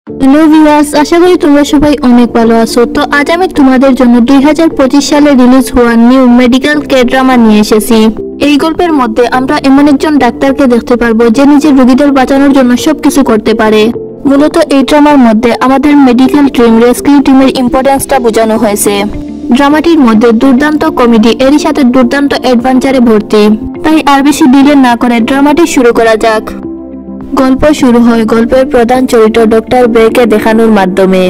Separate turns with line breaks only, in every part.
Hello viewers, আশা করি তোমরা সবাই অনেক ভালো আছো। তো আজ আমি তোমাদের জন্য 2025 সালে রিলিজ হওয়া নিউ মেডিকেল কে ড্রামা নিয়ে এসেছি। এই গল্পের মধ্যে আমরা এমন একজন ডাক্তারকে দেখতে পারবো যে নিজের রোগীদের বাঁচানোর জন্য সবকিছু করতে পারে। মূলত এই ড্রামার মধ্যে আমাদের মেডিকেল টিম রেস্কিউ টিমের ইম্পর্টেন্সটা বোঝানো হয়েছে। ড্রামাটির মধ্যে দুর্দান্ত কমেডি এরই সাথে দুর্দান্ত অ্যাডভেঞ্চারে ভর্তি। তাই আর বেশি ডিলে না করে ড্রামাটি শুরু করা যাক। গল্প শুরু হয় গল্পের প্রধান চরিত্র ডক্টর বেকে দেখানোর মাধ্যমে,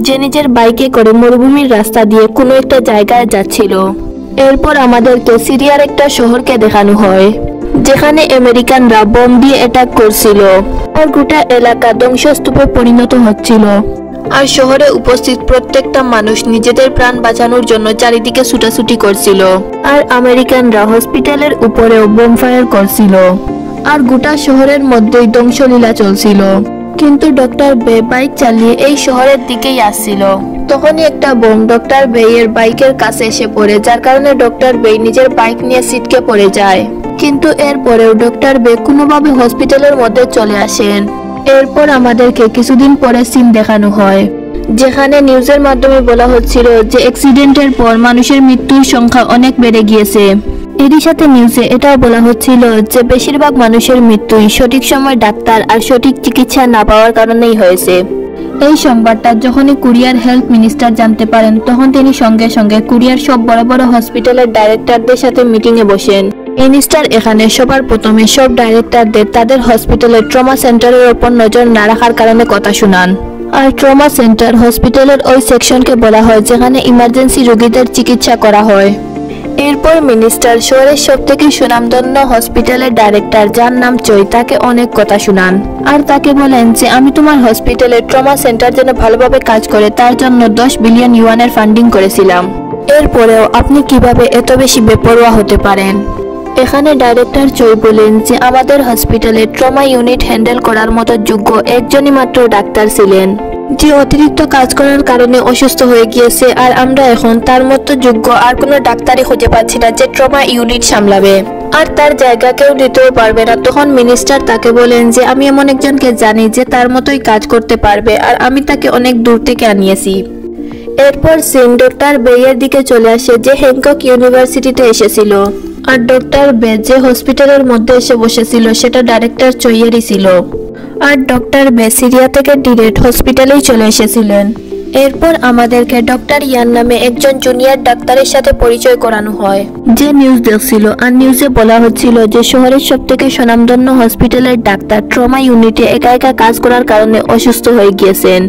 যে নিজের বাইকে করে মরুভূমির রাস্তা দিয়ে কোনো একটা জায়গায় যাচ্ছিল। এরপর আমাদেরকে সিরিয়ার একটা শহরকে দেখানো হয় যেখানে আমেরিকানরা বোম দিয়ে অ্যাটাক করছিল আর গোটা এলাকা ধ্বংসস্তূপে পরিণত হচ্ছিল। আর শহরে উপস্থিত প্রত্যেকটা মানুষ নিজেদের প্রাণ বাঁচানোর জন্য চারিদিকে ছুটাছুটি করছিল। আর আমেরিকানরা হসপিটালের উপরেও বোম ফায়ার করছিল। আর গোটা শহরের মধ্যেই ধ্বংসলীলা চলছিল। কিন্তু ডক্টর বে বাইক চালিয়ে এই শহরের দিকেই আসছিল। তখনই একটা বোম ডক্টর বে এর বাইকের কাছে এসে পড়ে, যার কারণে ডক্টর বে নিজের বাইক নিয়ে ছিটকে পড়ে যায়। কিন্তু এরপরেও ডক্টর বে কোনোভাবে হসপিটালের মধ্যে চলে আসেন। এরপর আমাদেরকে কিছুদিন পরে সিন দেখানো হয় যেখানে নিউজের মাধ্যমে বলা হচ্ছিল যে অ্যাক্সিডেন্টের পর মানুষের মৃত্যুর সংখ্যা অনেক বেড়ে গিয়েছে। এরই সাথে নিউজে এটাও বলা হচ্ছিল যে বেশিরভাগ মানুষের মৃত্যুই সঠিক সময় ডাক্তার আর সঠিক চিকিৎসা না পাওয়ার কারণেই হয়েছে। এই সংবাদটা যখনই কোরিয়ার হেলথ মিনিস্টার জানতে পারেন, তখন তিনি সঙ্গে সঙ্গে কোরিয়ার সব বড় বড় হসপিটালের ডাইরেক্টরদের সাথে মিটিংয়ে বসেন। মিনিস্টার এখানে সবার প্রথমে সব ডাইরেক্টরদের তাদের হসপিটালের ট্রমা সেন্টারের ওপর নজর না রাখার কারণে কথা শোনান। আর ট্রমা সেন্টার হসপিটালের ওই সেকশনকে বলা হয় যেখানে ইমার্জেন্সি রোগীদের চিকিৎসা করা হয়। এরপর মিনিস্টার শহরের সবথেকে সুনামধন্য হসপিটালের ডাইরেক্টর, যার নাম চই, তাকে অনেক কথা শোনান। আর তাকে বলেন যে আমি তোমার হসপিটালের ট্রমা সেন্টার যেন ভালোভাবে কাজ করে তার জন্য 10 বিলিয়ন ইউয়ানের ফান্ডিং করেছিলাম। এরপরেও আপনি কিভাবে এত বেশি বেপরোয়া হতে পারেন? এখানে ডাইরেক্টর চই বলেন যে আমাদের হসপিটালে ট্রমা ইউনিট হ্যান্ডেল করার মতো যোগ্য একজনই মাত্র ডাক্তার ছিলেন, যে অতিরিক্ত কাজ করার কারণে অসুস্থ হয়ে গিয়েছে। আর আমরা এখন তার মতো যোগ্য আর কোনো ডাক্তারই খুঁজে পাচ্ছি না যে ট্রমা ইউনিট সামলাবে, আর তার জায়গা কেউ নিতেও পারবে না। তখন মিনিস্টার তাকে বলেন যে আমি এমন একজনকে জানি যে তার মতোই কাজ করতে পারবে, আর আমি তাকে অনেক দূর থেকে আনিয়েছি। এরপর সিন ডক্টর বেয়ের দিকে চলে আসে যে হ্যাংকক ইউনিভার্সিটিতে এসেছিল। আর ডক্টর বে যে হসপিটালের মধ্যে এসে বসেছিল সেটা ডাইরেক্টর চইয়েরই ছিল। আর ডক্টর বে সিরিয়া থেকে ডিরেক্ট হসপিটালেই চলে এসেছিলেন। এরপর আমাদেরকে ডক্টর ইয়ান নামে একজন জুনিয়র ডাক্তারের সাথে পরিচয় করানো হয় যে নিউজ দেখছিল। আর নিউজে বলা হচ্ছিল যে শহরের সবথেকে সুনামধন্য হসপিটালের ডাক্তার ট্রমা ইউনিটে একা একা কাজ করার কারণে অসুস্থ হয়ে গিয়েছেন।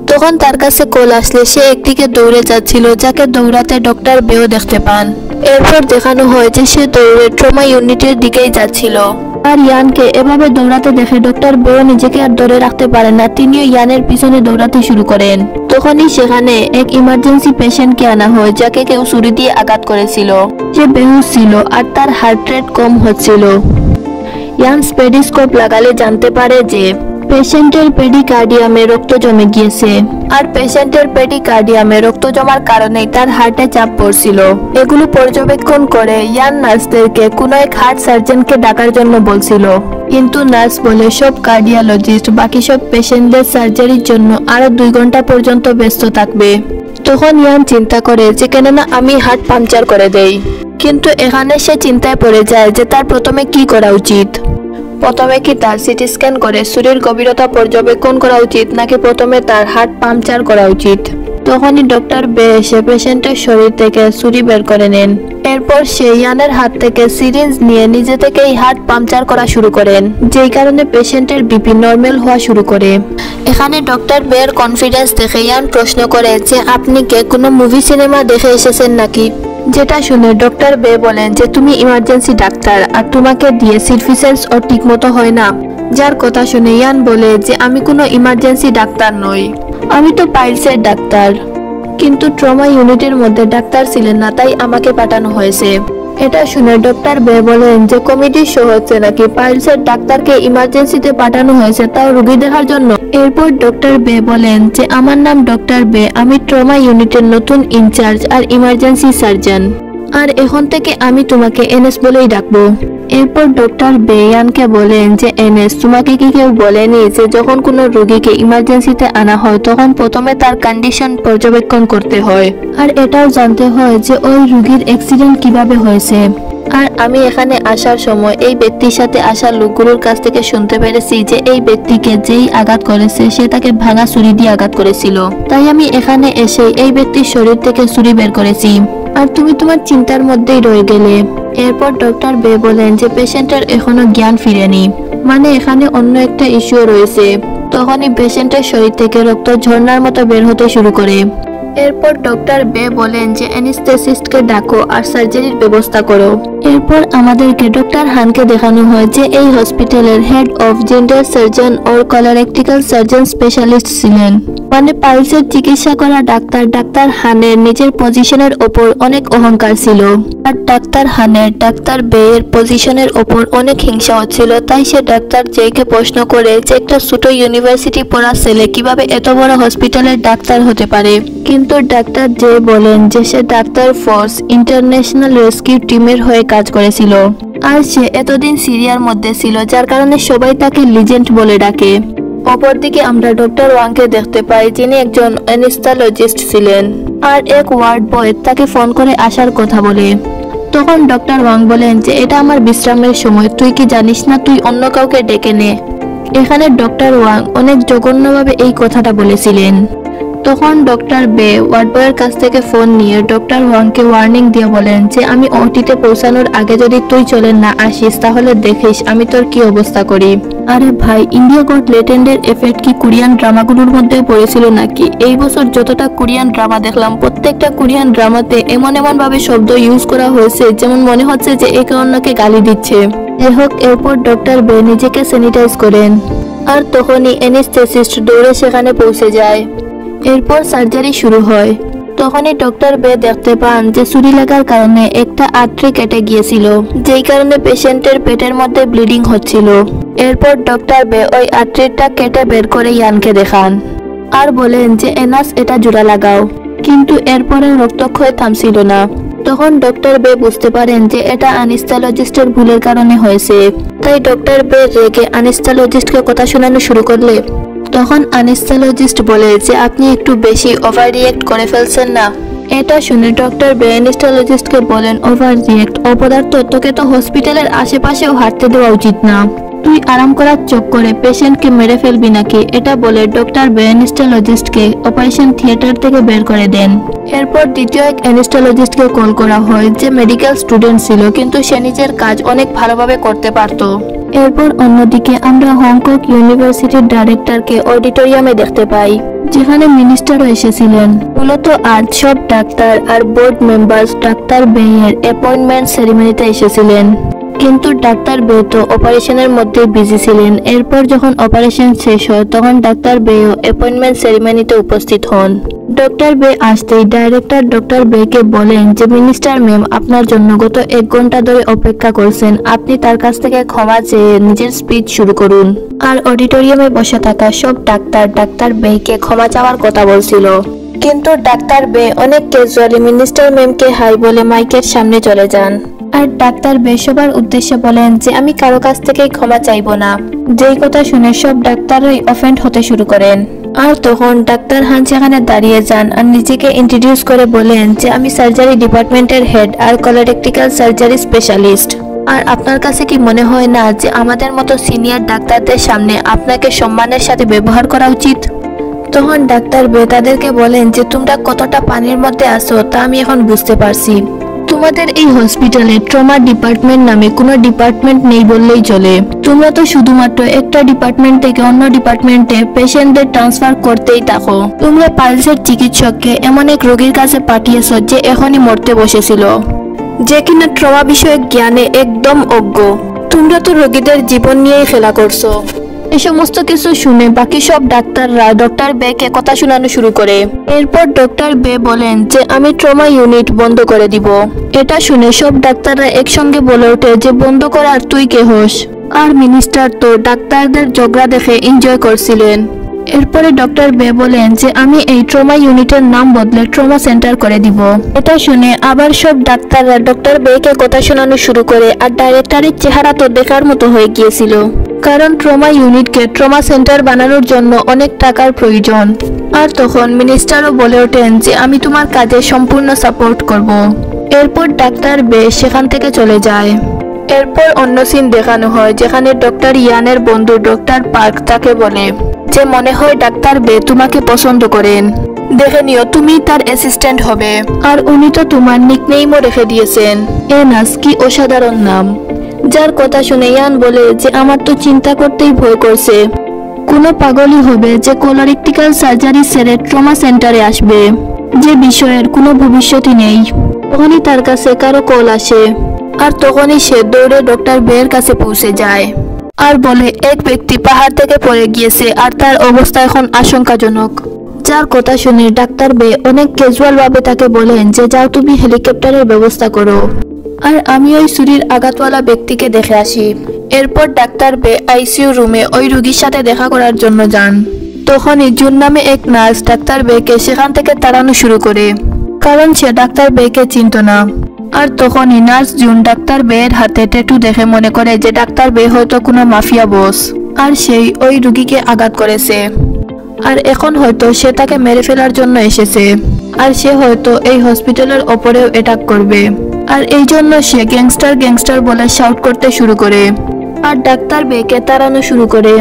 তখন তার কাছে কল আসলে সে একদিকে দৌড়ে যাচ্ছিল, যাকে দৌড়াতে ডক্টর বেও দেখতে পান। এরপর দেখানো হয় যে সে দৌড়ে ট্রমা ইউনিটের দিকেই যাচ্ছিল। আর ইয়ানকে এভাবে দৌড়াতে দেখে ডক্টর বেও নিজেকে আর ধরে রাখতে পারেন না, তিনিও ইয়ানের পিছনে দৌড়াতে শুরু করেন। তখনই সেখানে এক ইমার্জেন্সি পেশেন্টকে আনা হয় যাকে কেউ ছুরি দিয়ে আঘাত করেছিল। সে বেহুশ ছিল আর তার হার্ট রেট কম হচ্ছিল। ইয়ান স্টেথোস্কোপ লাগালে জানতে পারে যে পেশেন্টের পেডিকার্ডিয়ামে রক্ত জমে গিয়েছে। আর পেশেন্টের পেডিকার্ডিয়ামে রক্ত জমার কারণেই তার হার্টে চাপ পড়ছিল। এগুলো পর্যবেক্ষণ করে ইয়ান নার্সদেরকে কোনো এক হার্ট সার্জনকে ডাকার জন্য বলছিল, কিন্তু নার্স বলে সব কার্ডিওলজিস্ট বাকি সব পেশেন্টদের সার্জারির জন্য আরো 2 ঘন্টা পর্যন্ত ব্যস্ত থাকবে। তখন ইয়ান চিন্তা করে যে কেননা আমি হার্ট পাংচার করে দেই। কিন্তু এখানে সে চিন্তায় পড়ে যায় যে তার প্রথমে কি করা উচিত। প্রথমে কি তার সিটি স্ক্যান করে শরীর গভীরতা পর্যবেক্ষণ করা উচিত, নাকি প্রথমে তার হার্ট পাংচার করা উচিত? তখনই ডক্টর বে এসে পেশেন্টের শরীর থেকে ছুরি বের করে নেন। এরপর সে ইয়ানের হাত থেকে সিরিঞ্জ নিয়ে নিজে থেকেই হার্ট পাংচার করা শুরু করেন, যেই কারণে পেশেন্টের বিপি নর্মাল হওয়া শুরু করে। এখানে ডক্টর বের কনফিডেন্স দেখে ইয়ান প্রশ্ন করে যে আপনি কি কোনো মুভি সিনেমা দেখে এসেছেন নাকি? যেটা শুনে ডক্টর বে বলেন যে তুমি ইমার্জেন্সি ডাক্তার আর তোমাকে দিয়ে সিরফিসেন্স ও ঠিকমতো হয় না। যার কথা শুনে ইয়ান বলে যে আমি কোনো ইমার্জেন্সি ডাক্তার নই, আমি তো পাইলসের ডাক্তার। কিন্তু ট্রমা ইউনিটের মধ্যে ডাক্তার ছিলেন না, তাই আমাকে পাঠানো হয়েছে। এটা শুনে ডক্টর বে বলেন যে কমিটি শো হচ্ছে নাকি পাইলসের ডাক্তারকে ইমার্জেন্সিতে পাঠানো হয়েছে তাও রোগী দেখার জন্য। এরপর ডক্টর বে বলেন যে আমার নাম ডক্টর বে, আমি ট্রমা ইউনিটের নতুন ইনচার্জ আর ইমার্জেন্সি সার্জন। আর এখন থেকে আমি তোমাকে এনএস বলেই ডাকবো। এরপর ডক্টর বেয়ানকে বলেন যে এনএস, তোমাকে কি কেউ বলেনি যে যখন কোনো রোগীকে ইমার্জেন্সিতে আনা হয় তখন প্রথমে তার কন্ডিশন পর্যবেক্ষণ করতে হয়, আর এটাও জানতে হয় যে ওই রোগীর অ্যাক্সিডেন্ট কিভাবে হয়েছে। আর আমি এখানে আসার সময় এই ব্যক্তির সাথে আসা লোকগুলোর কাছ থেকে শুনতে পেরেছি যে এই ব্যক্তিকে যেই আঘাত করেছে সে তাকে ভাঙা ছুরি দিয়ে আঘাত করেছিল, তাই আমি এখানে এসে এই ব্যক্তির শরীর থেকে ছুরি বের করেছি, আর তুমি তোমার চিন্তার মধ্যেই রয়ে গেলে। এরপর ডক্টর বে বলেন যে পেশেন্টের এখনো জ্ঞান ফিরেনি, মানে এখানে অন্য একটা ইস্যু রয়েছে। তখনই পেশেন্টের শরীর থেকে রক্ত ঝর্ণার মতো বের হতে শুরু করে। এরপর ডক্টর বে বলেন যে অ্যানেস্থেসিস্টকে ডাকো আর সার্জারির ব্যবস্থা করো। এরপর আমাদেরকে ডক্টর হানকে দেখানো হয় যে এই হসপিটালের head of gender surgeon or colorectal surgeon specialist ছিলেন, মানে পাইলসের চিকিৎসা করা ডাক্তার হানের নিজের পজিশনের ওপর অনেক অহংকার ছিল, আর ডাক্তার হানের ডাক্তার বেয়ের পজিশনের ওপর অনেক হিংসা হচ্ছিল। তাই সে ডাক্তার জেকে প্রশ্ন করে যে একটা ছোট ইউনিভার্সিটি পড়া ছেলে কিভাবে এত বড় হসপিটালের ডাক্তার হতে পারে, কিন্তু ডাক্তার জে বলেন যে সে ডাক্তার ফোর্স ইন্টারন্যাশনাল রেস্কিউ টিমের হয়ে কাজ করেছিল, আর সে এতদিন সিরিয়ার মধ্যে ছিল যার কারণে সবাই তাকে লিজেন্ড বলে ডাকে। অপরদিকে আমরা ডক্টর ওয়াংকে দেখতে পাই, যিনি একজন অ্যানেস্থেসিস্ট ছিলেন, আর এক ওয়ার্ড বয় তাকে ফোন করে আসার কথা বলে। তখন ডক্টর ওয়াং বলেন যে এটা আমার বিশ্রামের সময়, তুই কি জানিস না, তুই অন্য কাউকে ডেকে নে। এখানে ডক্টর ওয়াং অনেক জঘন্যভাবে এই কথাটা বলেছিলেন। তখন ডক্টর বে ওয়ার্ড বয়ের কাছ থেকে ফোন নিয়ে ডক্টর ওয়াংকে ওয়ার্নিং দিয়ে বলেন যে আমি ওটিতে পৌঁছানোর আগে যদি তুই চলে না আসিস তাহলে দেখিস আমি তোর কি অবস্থা করি। আরে ভাই, ইন্ডিয়া গট লেটেন্ডের এফেক্ট কি কোরিয়ান ড্রামাগুলোর মধ্যে পড়েছিল নাকি? এই বছর যতটা কোরিয়ান ড্রামা দেখলাম প্রত্যেকটা কোরিয়ান ড্রামাতে এমন ভাবে শব্দ ইউজ করা হয়েছে যেমন মনে হচ্ছে যে একে অন্যকে গালি দিচ্ছে। যাই হোক, এরপর ডক্টর বে নিজেকে স্যানিটাইজ করেন, আর তখনই অ্যানেস্থেসিস্ট দৌড়ে সেখানে পৌঁছে যায়। এরপর সার্জারি শুরু হয়। তখনই ডক্টর বে দেখতে পান যে ছুরি লাগার কারণে একটা আর্টারি কেটে গিয়েছিল, যেই কারণে পেশেন্টের পেটের মধ্যে ব্লিডিং হচ্ছিল। এরপর ডক্টর বে ওই আর্টারিটা কেটে বের করে ইয়ানকে দেখান, আর বলেন যে এনাস এটা জোড়া লাগাও, কিন্তু এরপরে রক্তক্ষয় থামছিল না। তখন ডক্টর বে বুঝতে পারেন যে এটা অ্যানেস্থেসিস্টের ভুলের কারণে হয়েছে, তাই ডক্টর বে রেগে অ্যানেস্থেসিস্টকে কথা শোনানো শুরু করলে। তখন অ্যানেস্থেসিস্ট বলে যে আপনি একটু বেশি ওভার রিয়েক্ট করে ফেলছেন না। এটা শুনে ডক্টর বে অ্যানেস্থেসিস্টকে বলেন ওভার রিয়েক্ট অপদার্থ, তোকে তো হসপিটালের আশেপাশেও হাঁটতে দেওয়া উচিত না, তুই আরাম করার চক্করে পেশেন্টকে মেরে ফেলবি নাকি। এটা বলে ডক্টর বে অ্যানেস্থেসিস্টকে অপারেশন থিয়েটার থেকে বের করে দেন। এরপর দ্বিতীয় এক অ্যানেস্থেসিস্টকে কল করা হয় যে মেডিকেল স্টুডেন্ট ছিল, কিন্তু সে নিজের কাজ অনেক ভালোভাবে করতে পারত। এরপর অন্যদিকে আমরা হংকং ইউনিভার্সিটির ডাইরেক্টরকে অডিটোরিয়ামে দেখতে পাই, যেখানে মিনিস্টারও এসেছিলেন। মূলত আজ সব ডাক্তার আর বোর্ড মেম্বার্স ডাক্তার বেয়ের অ্যাপয়েন্টমেন্ট সেরিমনিতে এসেছিলেন, কিন্তু ডাক্তার বে তো অপারেশনের মধ্যে বিজি ছিলেন। এরপর যখন অপারেশন শেষ হয় তখন ডাক্তার বেও অ্যাপয়েন্টমেন্ট সেরিমনিতে উপস্থিত হন। ডক্টর বে আসতেই ডাইরেক্টর ডক্টর বেকে বলেন যে মিনিস্টার ম্যাম আপনার জন্য গত 1 ঘন্টা ধরে অপেক্ষা করছেন, আপনি তার কাছ থেকে ক্ষমা চেয়ে নিজের স্পিচ শুরু করুন। আর অডিটোরিয়ামে বসে থাকা সব ডাক্তার বেকে ক্ষমা চাওয়ার কথা বলছিল, কিন্তু ডাক্তার বে অনেক ক্যাজুয়ালি মিনিস্টার ম্যামকে হাই বলে মাইকের সামনে চলে যান। আর ডাক্তার বে সবার উদ্দেশ্যে বলেন যে আমি কারো কাছ থেকেই ক্ষমা চাইবো না। যেই কথা শুনে সব ডাক্তারই অফেন্ড হতে শুরু করেন। আর তখন ডাক্তার হান সেখানে দাঁড়িয়ে যান আর নিজেকে ইন্ট্রোডিউস করে বলেন যে আমি সার্জারি ডিপার্টমেন্টের হেড আর কলোরেক্টাল সার্জারি স্পেশালিস্ট। আর আপনার কাছে কি মনে হয় না যে আমাদের মতো সিনিয়র ডাক্তারদের সামনে আপনাকে সম্মানের সাথে ব্যবহার করা উচিত? তখন ডাক্তার বে তাদেরকে বলেন যে তোমরা কতটা পানির মধ্যে আছো তা আমি এখন বুঝতে পারছি। তোমাদের এই হসপিটালে ট্রমা ডিপার্টমেন্ট নামে কোনো ডিপার্টমেন্ট নেই বললেই চলে। তোমরা তো শুধুমাত্র একটা ডিপার্টমেন্ট থেকে অন্য ডিপার্টমেন্টে পেশেন্টদের ট্রান্সফার করতেই থাকো। তোমরা পালসের চিকিৎসককে এমন এক রোগীর কাছে পাঠিয়েছ যে এখনই মরতে বসেছিল, যে কিনা ট্রমা বিষয়ক জ্ঞানে একদম অজ্ঞ। তোমরা তো রোগীদের জীবন নিয়েই খেলা করছো। এই সমস্ত কিছু শুনে বাকি সব ডাক্তাররা ডক্টর বেকে কথা শোনানো শুরু করে। এরপর ডক্টর বে বলেন যে আমি ট্রমা ইউনিট বন্ধ করে দিব। এটা শুনে সব ডাক্তাররা একসঙ্গে বলে ওঠে যে বন্ধ করার তুই কে হোস? আর মিনিস্টার তো ডাক্তারদের ঝগড়া দেখে এনজয় করছিলেন। এরপরে ডক্টর বে বলেন যে আমি এই ট্রমা ইউনিটের নাম বদলে ট্রমা সেন্টার করে দিব। এটা শুনে আবার সব ডাক্তাররা ডক্টর বেকে কথা শোনানো শুরু করে, আর ডাইরেক্টরের চেহারা তো দেখার মতো হয়ে গিয়েছিল, কারণ ট্রমা ইউনিটকে ট্রমা সেন্টার বানানোর জন্য অনেক টাকার প্রয়োজন। আর তখন মিনিস্টারও বলে ওঠেন যে আমি তোমার কাজে সম্পূর্ণ সাপোর্ট করব। এরপর ডাক্তার বে সেখান থেকে চলে যায়। এরপর অন্য সিন দেখানো হয় যেখানে ডক্টর ইয়ানের বন্ধু ডক্টর পার্ক তাকে বলে যে মনে হয় ডাক্তার বে তোমাকে পছন্দ করেন, দেখে নিও তুমি তার অ্যাসিস্ট্যান্ট হবে। আর উনি তো তোমার নিকনেমও রেখে দিয়েছেন, এনাস, কি অসাধারণ নাম। যার কথা শুনে ইয়ান বলে যে আমার তো চিন্তা করতেই ভয় করছে, কোনো পাগলই হবে যে কোলোরেক্টাল সার্জারি সেরে ট্রমা সেন্টারে আসবে, যে বিষয়ের কোনো ভবিষ্যৎই নেই। তখনই তার কাছে কারো কল আসে, আর তখনই সে দৌড়ে ডক্টর বের কাছে পৌঁছে যায় আর বলে এক ব্যক্তি পাহাড় থেকে পড়ে গিয়েছে আর তার অবস্থা এখন আশঙ্কাজনক। যার কথা শুনে ডাক্তার বে অনেক ক্যাজুয়াল ভাবে তাকে বলেন যে যাও তুমি হেলিকপ্টারের ব্যবস্থা করো, আর আমি ওই ছুরির আঘাতওয়ালা ব্যক্তিকে দেখে আসি। এরপর ডাক্তার বে আইসিইউ রুমে ওই রোগীর সাথে দেখা করার জন্য যান। তখনই জুন নামে এক নার্স ডাক্তার বেকে সেখান থেকে তাড়ানো শুরু করে, কারণ সে ডাক্তার বেকে চিনত না। আর তখনই নার্স জুন ডাক্তার বের হাতে ট্যাটু দেখে মনে করে যে ডাক্তার বে হয়তো কোনো মাফিয়া বস, আর সেই ওই রোগীকে আঘাত করেছে, আর এখন হয়তো সে তাকে মেরে ফেলার জন্য এসেছে, আর সে হয়তো এই হসপিটালের ওপরেও অ্যাটাক করবে। আর এই জন্য সে গ্যাংস্টার গ্যাংস্টার বলে শাউট করতে শুরু করে আর ডাক্তার বেকে তাড়ানো শুরু করে।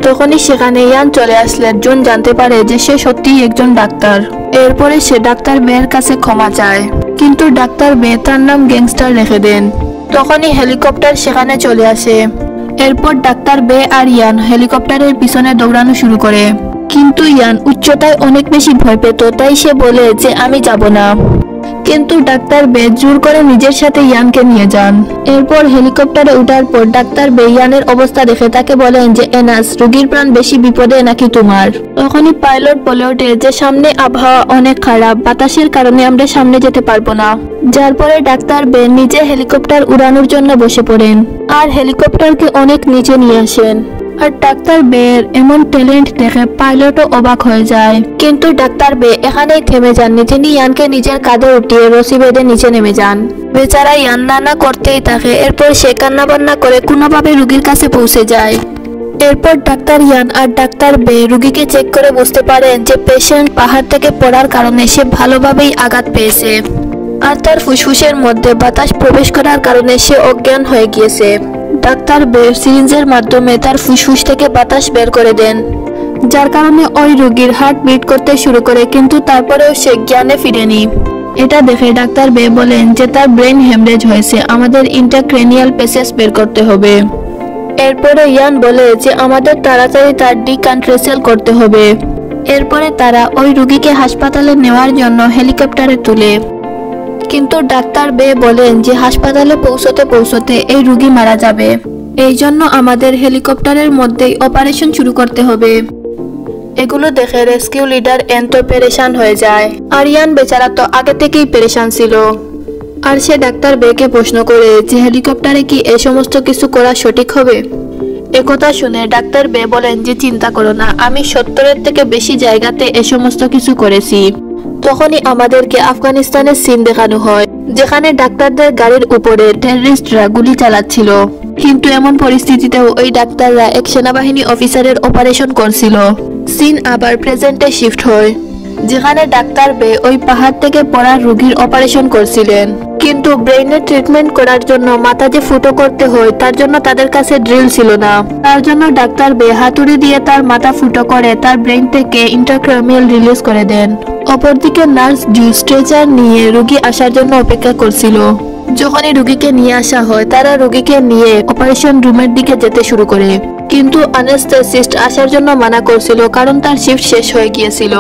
তখনই সেখানে ইয়ান চলে আসলে জুন জানতে পারে যে সে সত্যিই একজন ডাক্তার। এরপরে সে ডাক্তার বের কাছে ক্ষমা চায়, কিন্তু ডাক্তার বে তার নাম গ্যাংস্টার রেখে দেন। তখনই হেলিকপ্টার সেখানে চলে আসে। এরপর ডাক্তার বে আর ইয়ান হেলিকপ্টারের পিছনে দৌড়ানো শুরু করে, কিন্তু ইয়ান উচ্চতায় অনেক বেশি ভয় পেত, তাই সে বলে যে আমি যাব না। কিন্তু ডাক্তার বে জোর করে নিজের সাথে ইয়ানকে নিয়ে যান। এরপর হেলিকপ্টারে উঠার পর ডাক্তার বে ইয়ানের অবস্থা দেখে তাকে বলেন যে এনাস, রোগীর প্রাণ বেশি বিপদে নাকি তোমার। তখনই পাইলট বলে ওঠে যে সামনে আবহাওয়া অনেক খারাপ, বাতাসের কারণে আমরা সামনে যেতে পারবো না। যার পরে ডাক্তার বে নিজে হেলিকপ্টার উড়ানোর জন্য বসে পড়েন আর হেলিকপ্টারকে অনেক নিচে নিয়ে আসেন। আর ডাক্তার বের এমন ট্যালেন্ট দেখে পাইলটও অবাক হয়ে যায়। কিন্তু ডাক্তার বে এখানেই থেমে যাননি, তিনি ইয়ানকে নিজের কাঁধে উঠিয়ে রশি বেঁধে নিচে নেমে যান। বেচারা ইয়ান নানা করতেই থাকে। এরপর সে কান্না বান্না করে কোনোভাবে রোগীর কাছে পৌঁছে যায়। এরপর ডাক্তার ইয়ান আর ডাক্তার বে রোগীকে চেক করে বুঝতে পারেন যে পেশেন্ট পাহাড় থেকে পড়ার কারণে সে ভালোভাবেই আঘাত পেয়েছে, আর তার ফুসফুসের মধ্যে বাতাস প্রবেশ করার কারণে সে অজ্ঞান হয়ে গিয়েছে। ডাক্তার বে সিরিঞ্জের মাধ্যমে তার ফুসফুস থেকে বাতাস বের করে দেন, যার কারণে ওই রোগীর হার্ট বিট করতে শুরু করে, কিন্তু তারপরেও সে জ্ঞানে ফিরেনি। এটা দেখে ডাক্তার বে বলেন যে তার ব্রেন হেমরেজ হয়েছে, আমাদের ইন্টারক্রেনিয়াল প্যাসেজ বের করতে হবে। এরপরে ইয়ান বলে যে আমাদের তাড়াতাড়ি তার ডিকন্ট্রেসেল করতে হবে। এরপরে তারা ওই রোগীকে হাসপাতালে নেওয়ার জন্য হেলিকপ্টারে তুলে, কিন্তু ডাক্তার বে বলেন যে হাসপাতালে পৌঁছতে পৌঁছতে এই রোগী মারা যাবে, এই জন্য আমাদের হেলিকপ্টারের মধ্যেই অপারেশন শুরু করতে হবে। এগুলো দেখে রেস্কিউ লিডার এন্তো পেরেশান হয়ে যায়, আর ইয়ান বেচারা তো আগে থেকেই পেরেশান ছিল। আর সে ডাক্তার বেকে প্রশ্ন করে যে হেলিকপ্টারে কি এই সমস্ত কিছু করা সঠিক হবে। একথা শুনে ডাক্তার বে বলেন যে চিন্তা করো না, আমি 70-এর থেকে বেশি জায়গাতে এ সমস্ত কিছু করেছি। তখনই আমাদেরকে আফগানিস্তানের সিন দেখানো হয়, যেখানে ডাক্তারদের গাড়ির উপরে টেররিস্টরা গুলি চালাচ্ছিল, কিন্তু এমন পরিস্থিতিতেও ওই ডাক্তাররা এক সেনাবাহিনী অফিসারের অপারেশন করছিল। সিন আবার প্রেজেন্টে শিফট হয়, যেখানে ডাক্তার বে ওই পাহাড় থেকে পড়া রোগীর অপারেশন করছিলেন, কিন্তু ব্রেইনের ট্রিটমেন্ট করার জন্য মাথা যে ফুটো করতে হয় তার জন্য তাদের কাছে ড্রিল ছিল না। তার জন্য ডাক্তার বে হাতুড়ি দিয়ে তার মাথা ফুটো করে তার ব্রেইন থেকে ইন্টারক্রামিয়াল রিলিজ করে দেন। অপরদিকে নার্স জু স্ট্রেচার নিয়ে রোগী আসার জন্য অপেক্ষা করছিল। যখনই রোগীকে নিয়ে আসা হয় তারা রোগীকে নিয়ে অপারেশন রুমের দিকে যেতে শুরু করে, কিন্তু অ্যানেস্থেসিস্ট আসার জন্য মানা করছিল কারণ তার শিফট শেষ হয়ে গিয়েছিল।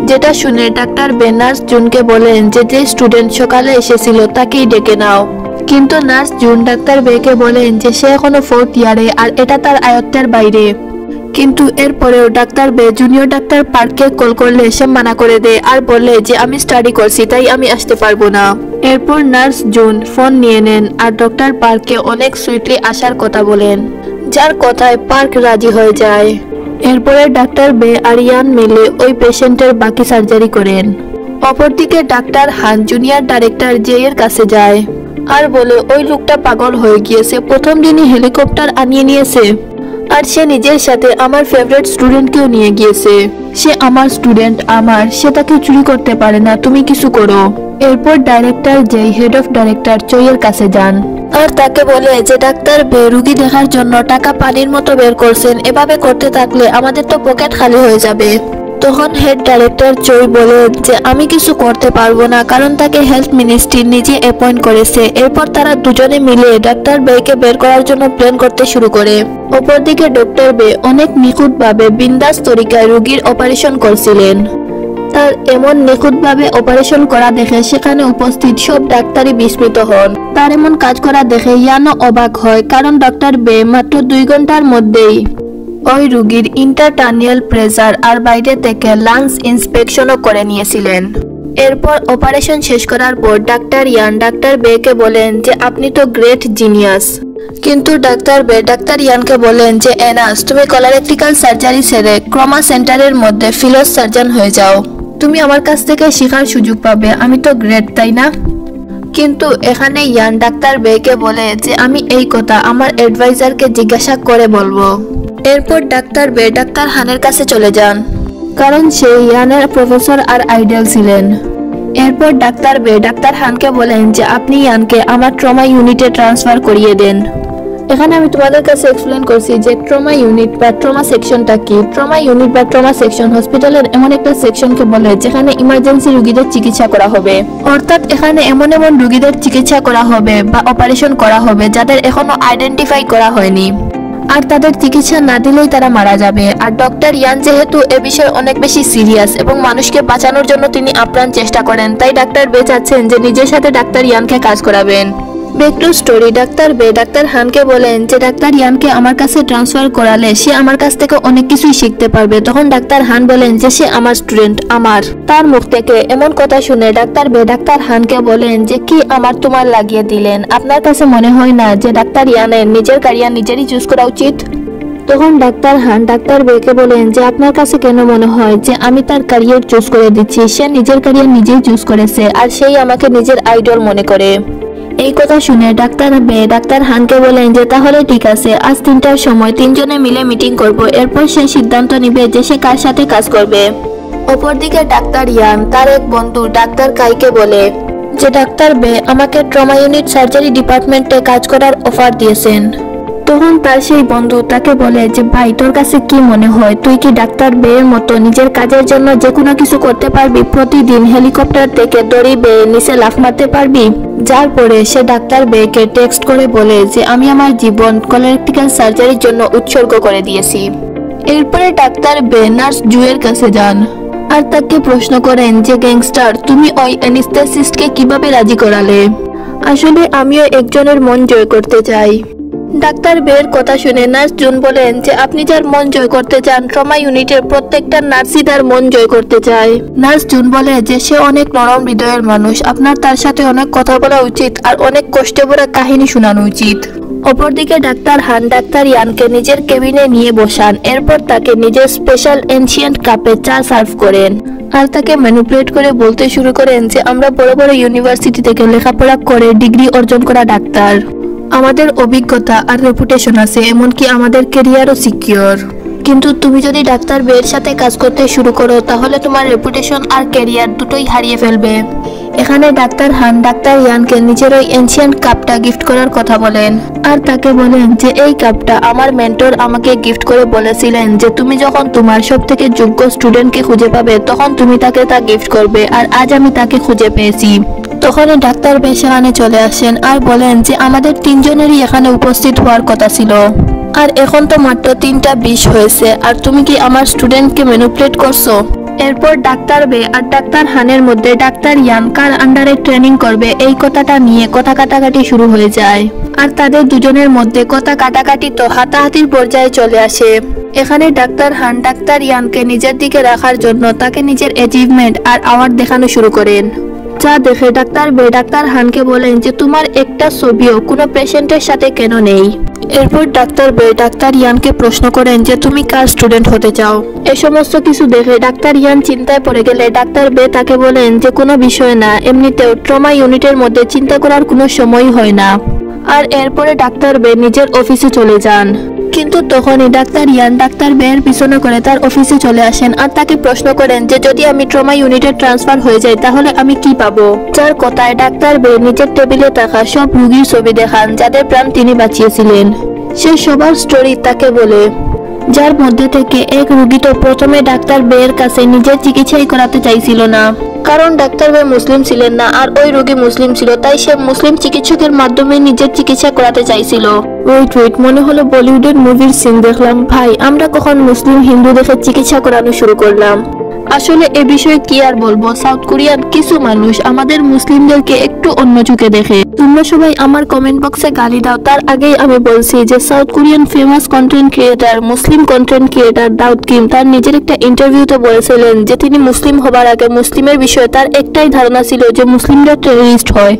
যেটা শুনে ডাক্তার বে নার্স জুনকে বলেন যে যে স্টুডেন্ট সকালে এসেছিল তাকেই ডেকে নাও, কিন্তু নার্স জুন ডাক্তার বেকে বলেন যে সে এখনো 4th ইয়ারে আর এটা তার আয়ত্তের বাইরে। কিন্তু এরপরেও ডাক্তার বে জুনিয়র ডাক্তার পার্ককে কল করলে সে মানা করে দেয় আর বলে যে আমি স্টাডি করছি তাই আমি আসতে পারবো না। এরপর নার্স জুন ফোন নিয়ে নেন আর ডক্টর পার্ককে অনেক সুইটলি আসার কথা বলেন, যার কথায় পার্ক রাজি হয়ে যায়। এরপরে ডাক্তার বে আর ইয়ান মিলে ওই পেশেন্টের বাকি সার্জারি করেন। অপরদিকে ডাক্তার হান জুনিয়র ডাইরেক্টর জে এর কাছে যায় আর বলে ওই লোকটা পাগল হয়ে গিয়েছে, প্রথম দিনই হেলিকপ্টার আনিয়ে নিয়েছে আর সে নিজের সাথে আমার ফেভারিট স্টুডেন্টকেও নিয়ে গিয়েছে। সে আমার স্টুডেন্ট, সে তাকে চুরি করতে পারে না, তুমি কিছু করো। এরপর ডাইরেক্টর জে হেড অফ ডাইরেক্টর চইয়ের কাছে যান আর তাকে বলে যে ডাক্তার বে রুগী দেখার জন্য টাকা পানির মতো বের করছেন, এভাবে করতে থাকলে আমাদের তো পকেট খালি হয়ে যাবে। তখন হেড ডাইরেক্টর চই বলে যে আমি কিছু করতে পারবো না, কারণ তাকে হেলথ মিনিস্ট্রি নিজে অ্যাপয়েন্ট করেছে। এরপর তারা দুজনে মিলে ডাক্তার বেকে বের করার জন্য প্ল্যান করতে শুরু করে। অপরদিকে ডক্টর বে অনেক নিখুঁতভাবে বিন্দাস তরিকায় রোগীর অপারেশন করছিলেন। তার এমন নিখুঁতভাবে অপারেশন করা দেখে সেখানে উপস্থিত সব ডাক্তারই বিস্মিত হন। তার এমন কাজ করা দেখে ইয়ানও অবাক হয়, কারণ ডক্টর বে মাত্র 2 ঘন্টার মধ্যেই ওই রোগীর ইন্টারটার্নিয়াল প্রেসার আর বাইরে থেকে লাংস ইন্সপেকশনও করে নিয়েছিলেন। এরপর অপারেশন শেষ করার পর ডাক্তার ইয়ান ডাক্তার বেকে বলেন যে আপনি তো গ্রেট জিনিয়াস। কিন্তু ডাক্তার বে ডাক্তার ইয়ানকে বলেন যে এনাস, তুমি কলোরেক্টাল সার্জারি ছেড়ে ক্রমা সেন্টারের মধ্যে ফিলোস সার্জন হয়ে যাও, তুমি আমার কাছ থেকে শেখার সুযোগ পাবে, আমি তো গ্রেট, তাই না? কিন্তু এখানে ইয়ান ডাক্তার বেকে বলে যে আমি এই কথা আমার অ্যাডভাইজারকে জিজ্ঞাসা করে বলবো। এরপর ডাক্তার বে ডাক্তার হানের কাছে চলে যান, কারণ সে ইয়ানের প্রফেসর আর আইডল ছিলেন। এরপর ডাক্তার বে ডাক্তার হানকে বলেন যে আপনি ইয়ানকে আমার ট্রমা ইউনিটে ট্রান্সফার করিয়ে দেন। এখানে আমি তোমাদের কাছে এক্সপ্লেন করছি যে ট্রমা ইউনিট বা ট্রমা সেকশনটা কি। ট্রমা ইউনিট বা ট্রমা সেকশন হসপিটালের এমন একটা সেকশনকে বলে যেখানে ইমার্জেন্সি রোগীদের চিকিৎসা করা হবে। অর্থাৎ এখানে এমন রোগীদের চিকিৎসা করা হবে বা অপারেশন করা হবে যাদের এখনো আইডেন্টিফাই করা হয়নি, আর তাদের চিকিৎসা না দিলেই তারা মারা যাবে। আর ডক্টর ইয়ান যেহেতু এ বিষয়ে অনেক বেশি সিরিয়াস এবং মানুষকে বাঁচানোর জন্য তিনি আপ্রাণ চেষ্টা করেন, তাই ডাক্তার বে চাচ্ছেন যে নিজের সাথে ডাক্তার ইয়ানকে কাজ করাবেন। ব্যাক টু স্টোরি, ডাক্তার বে ডাক্তার হানকে বলেন যে ডাক্তার ইয়ানকে আমার কাছে ট্রান্সফার করালে সে আমার কাছ থেকে অনেক কিছুই শিখতে পারবে। তখন ডাক্তার হান বলেন যে সে আমার স্টুডেন্ট, আমার। তার মুখ থেকে এমন কথা শুনে ডাক্তার বে ডাক্তার হানকে বলেন যে কি আমার তোমার লাগিয়ে দিলেন, আপনার কাছে মনে হয় না যে ডাক্তার ইয়ানের নিজের ক্যারিয়ার নিজেরই চুজ করা উচিত? তখন ডাক্তার হান ডাক্তার বেকে বলেন যে আপনার কাছে কেন মনে হয় যে আমি তার ক্যারিয়ার চুজ করে দিচ্ছি? সে নিজের ক্যারিয়ার নিজেই চুজ করেছে আর সেই আমাকে নিজের আইডল মনে করে। এই কথা শুনে ডাক্তার বে ডাক্তার হানকে বলেন যে তাহলে ঠিক আছে, আজ 3টার সময় 3 জনে মিলে মিটিং করব, এরপর সে সিদ্ধান্ত নিবে যে সে কার সাথে কাজ করবে। অপরদিকে ডাক্তার ইয়ান তার এক বন্ধু ডাক্তার কাইকে বলে যে ডাক্তার বে আমাকে ট্রমা ইউনিট সার্জারি ডিপার্টমেন্টে কাজ করার অফার দিয়েছেন। তখন তার সেই বন্ধু তাকে বলে যে ভাই, তোর কাছে কি মনে হয়, তুই কি ডাক্তার বে এর মতো নিজের কাজের জন্য যে কোনো কিছু করতে পারবি? প্রতিদিন হেলিকপ্টার থেকে দড়ি বেয়ে নিচে লাফ মারতে পারবি? যার পরে সে ডাক্তার বেকে টেক্সট করে বলে যে আমি আমার জীবন কলোরেক্টাল সার্জারির জন্য উৎসর্গ করে দিয়েছি। এরপরে ডাক্তার বে নার্স জুয়ের কাছে যান আর তাকে প্রশ্ন করেন যে গ্যাংস্টার, তুমি ওই অ্যানেস্থেসিস্টকে কিভাবে রাজি করালে? আসলে আমিও একজনের মন জয় করতে চাই। ডাক্তার বের কথা শুনে নার্স জুন বলেন যে আপনি যার মন জয় করতে চান, ট্রমা ইউনিটের প্রত্যেকটা নার্সই তার মন জয় করতে চায়। নার্স জুন বলে যে সে অনেক নরম হৃদয়ের মানুষ, আপনার তার সাথে অনেক কথা বলা উচিত আর অনেক কষ্টে ভরা কাহিনী শোনানো উচিত। অপরদিকে ডাক্তার হান ডাক্তার ইয়ানকে নিজের কেবিনে নিয়ে বসান, এরপর তাকে নিজের স্পেশাল এনশিয়েন্ট কাপে চা সার্ভ করেন আর তাকে ম্যানিপুলেট করে বলতে শুরু করেন যে আমরা বড় বড় ইউনিভার্সিটি থেকে লেখাপড়া করে ডিগ্রি অর্জন করা ডাক্তার, আমাদের অভিজ্ঞতা আর রেপুটেশন আছে, এমনকি আমাদের ক্যারিয়ারও সিকিউর। কিন্তু তুমি যদি ডাক্তার বের সাথে কাজ করতে শুরু করো তাহলে তোমার রেপুটেশন আর ক্যারিয়ার দুটোই হারিয়ে ফেলবে। এখানে ডাক্তার হান ডাক্তার ইয়ানকে নিজের ওই এনশিয়েন্ট কাপটা গিফট করার কথা বলেন আর তাকে বলেন যে এই কাপটা আমার মেন্টর আমাকে গিফট করে বলেছিলেন যে তুমি যখন তোমার সবথেকে যোগ্য স্টুডেন্টকে খুঁজে পাবে তখন তুমি তাকে তা গিফট করবে, আর আজ আমি তাকে খুঁজে পেয়েছি। তখনই ডাক্তার বে সেখানে চলে আসেন আর বলেন যে আমাদের 3 জনেরই এখানে উপস্থিত হওয়ার কথা ছিল, আর এখন তো মাত্র 3:20 হয়েছে, আর তুমি কি আমার স্টুডেন্টকে ম্যানিপুলেট করছো? এরপর ডাক্তার বে আর ডাক্তার হানের মধ্যে ডাক্তার ইয়ান কার আন্ডারে ট্রেনিং করবে এই কথাটা নিয়ে কথা কাটাকাটি শুরু হয়ে যায়, আর তাদের দুজনের মধ্যে কথা কাটাকাটি তো হাতাহাতির পর্যায়ে চলে আসে। এখানে ডাক্তার হান ডাক্তার ইয়ানকে নিজের দিকে রাখার জন্য তাকে নিজের অ্যাচিভমেন্ট আর অ্যাওয়ার্ড দেখানো শুরু করেন, যা দেখে ডাক্তার বে ডাক্তার হানকে বলেন যে তোমার একটা ছবিও কোনো পেশেন্টের সাথে কেন নেই? এরপর ডাক্তার বে ডাক্তার ইয়ানকে প্রশ্ন করেন যে তুমি কার স্টুডেন্ট হতে চাও। এই সমস্ত কিছু দেখে ডাক্তার ইয়ান চিন্তায় পড়ে গেলে ডাক্তার বে তাকে বলেন যে কোনো বিষয় না, এমনিতেও ট্রমা ইউনিটের মধ্যে চিন্তা করার কোনো সময় হয় না। আর এরপরে ডাক্তার বে নিজের অফিসে চলে যান। কিন্তু তখনই ডাক্তার ইয়ান ডাক্তার বের পিছনে করে তার অফিসে চলে আসেন আর তাকে প্রশ্ন করেন যে যদি আমি ট্রমা ইউনিটে ট্রান্সফার হয়ে যাই তাহলে আমি কি পাবো। যার কথায় ডাক্তার বে নিজের টেবিলে থাকা সব রোগীর ছবি দেখান যাদের প্রাণ তিনি বাঁচিয়েছিলেন। সে সবার স্টোরি তাকে বলে, যার মধ্যে থেকে এক রোগী তো প্রথমে ডাক্তার বের কাছে নিজের চিকিৎসাই করাতে চাইছিল না, কারণ ডাক্তার বে মুসলিম ছিলেন না আর ওই রোগী মুসলিম ছিল, তাই সে মুসলিম চিকিৎসকের মাধ্যমে নিজের চিকিৎসা করাতে চাইছিল। ওয়েট মনে হলো বলিউডের মুভির সিন দেখলাম। ভাই আমরা কখন মুসলিম হিন্দু দেখে চিকিৎসা করানো শুরু করলাম। আসলে এ বিষয়ে কি আর বলবো, সাউথ কোরিয়ার কিছু মানুষ আমাদের মুসলিমদেরকে একটু অন্য চোখে দেখে। তোমরা সবাই আমার কমেন্ট বক্সে গালি দাও, তার আগেই আমি বলছি যে South Korean famous content creator, মুসলিম কন্টেন্ট ক্রিয়েটার দাউদ কিম তার নিজের একটা ইন্টারভিউতে বলেছিলেন যে তিনি মুসলিম হবার আগে মুসলিমের বিষয়ে তার একটাই ধারণা ছিল যে মুসলিমরা টেররিস্ট হয়,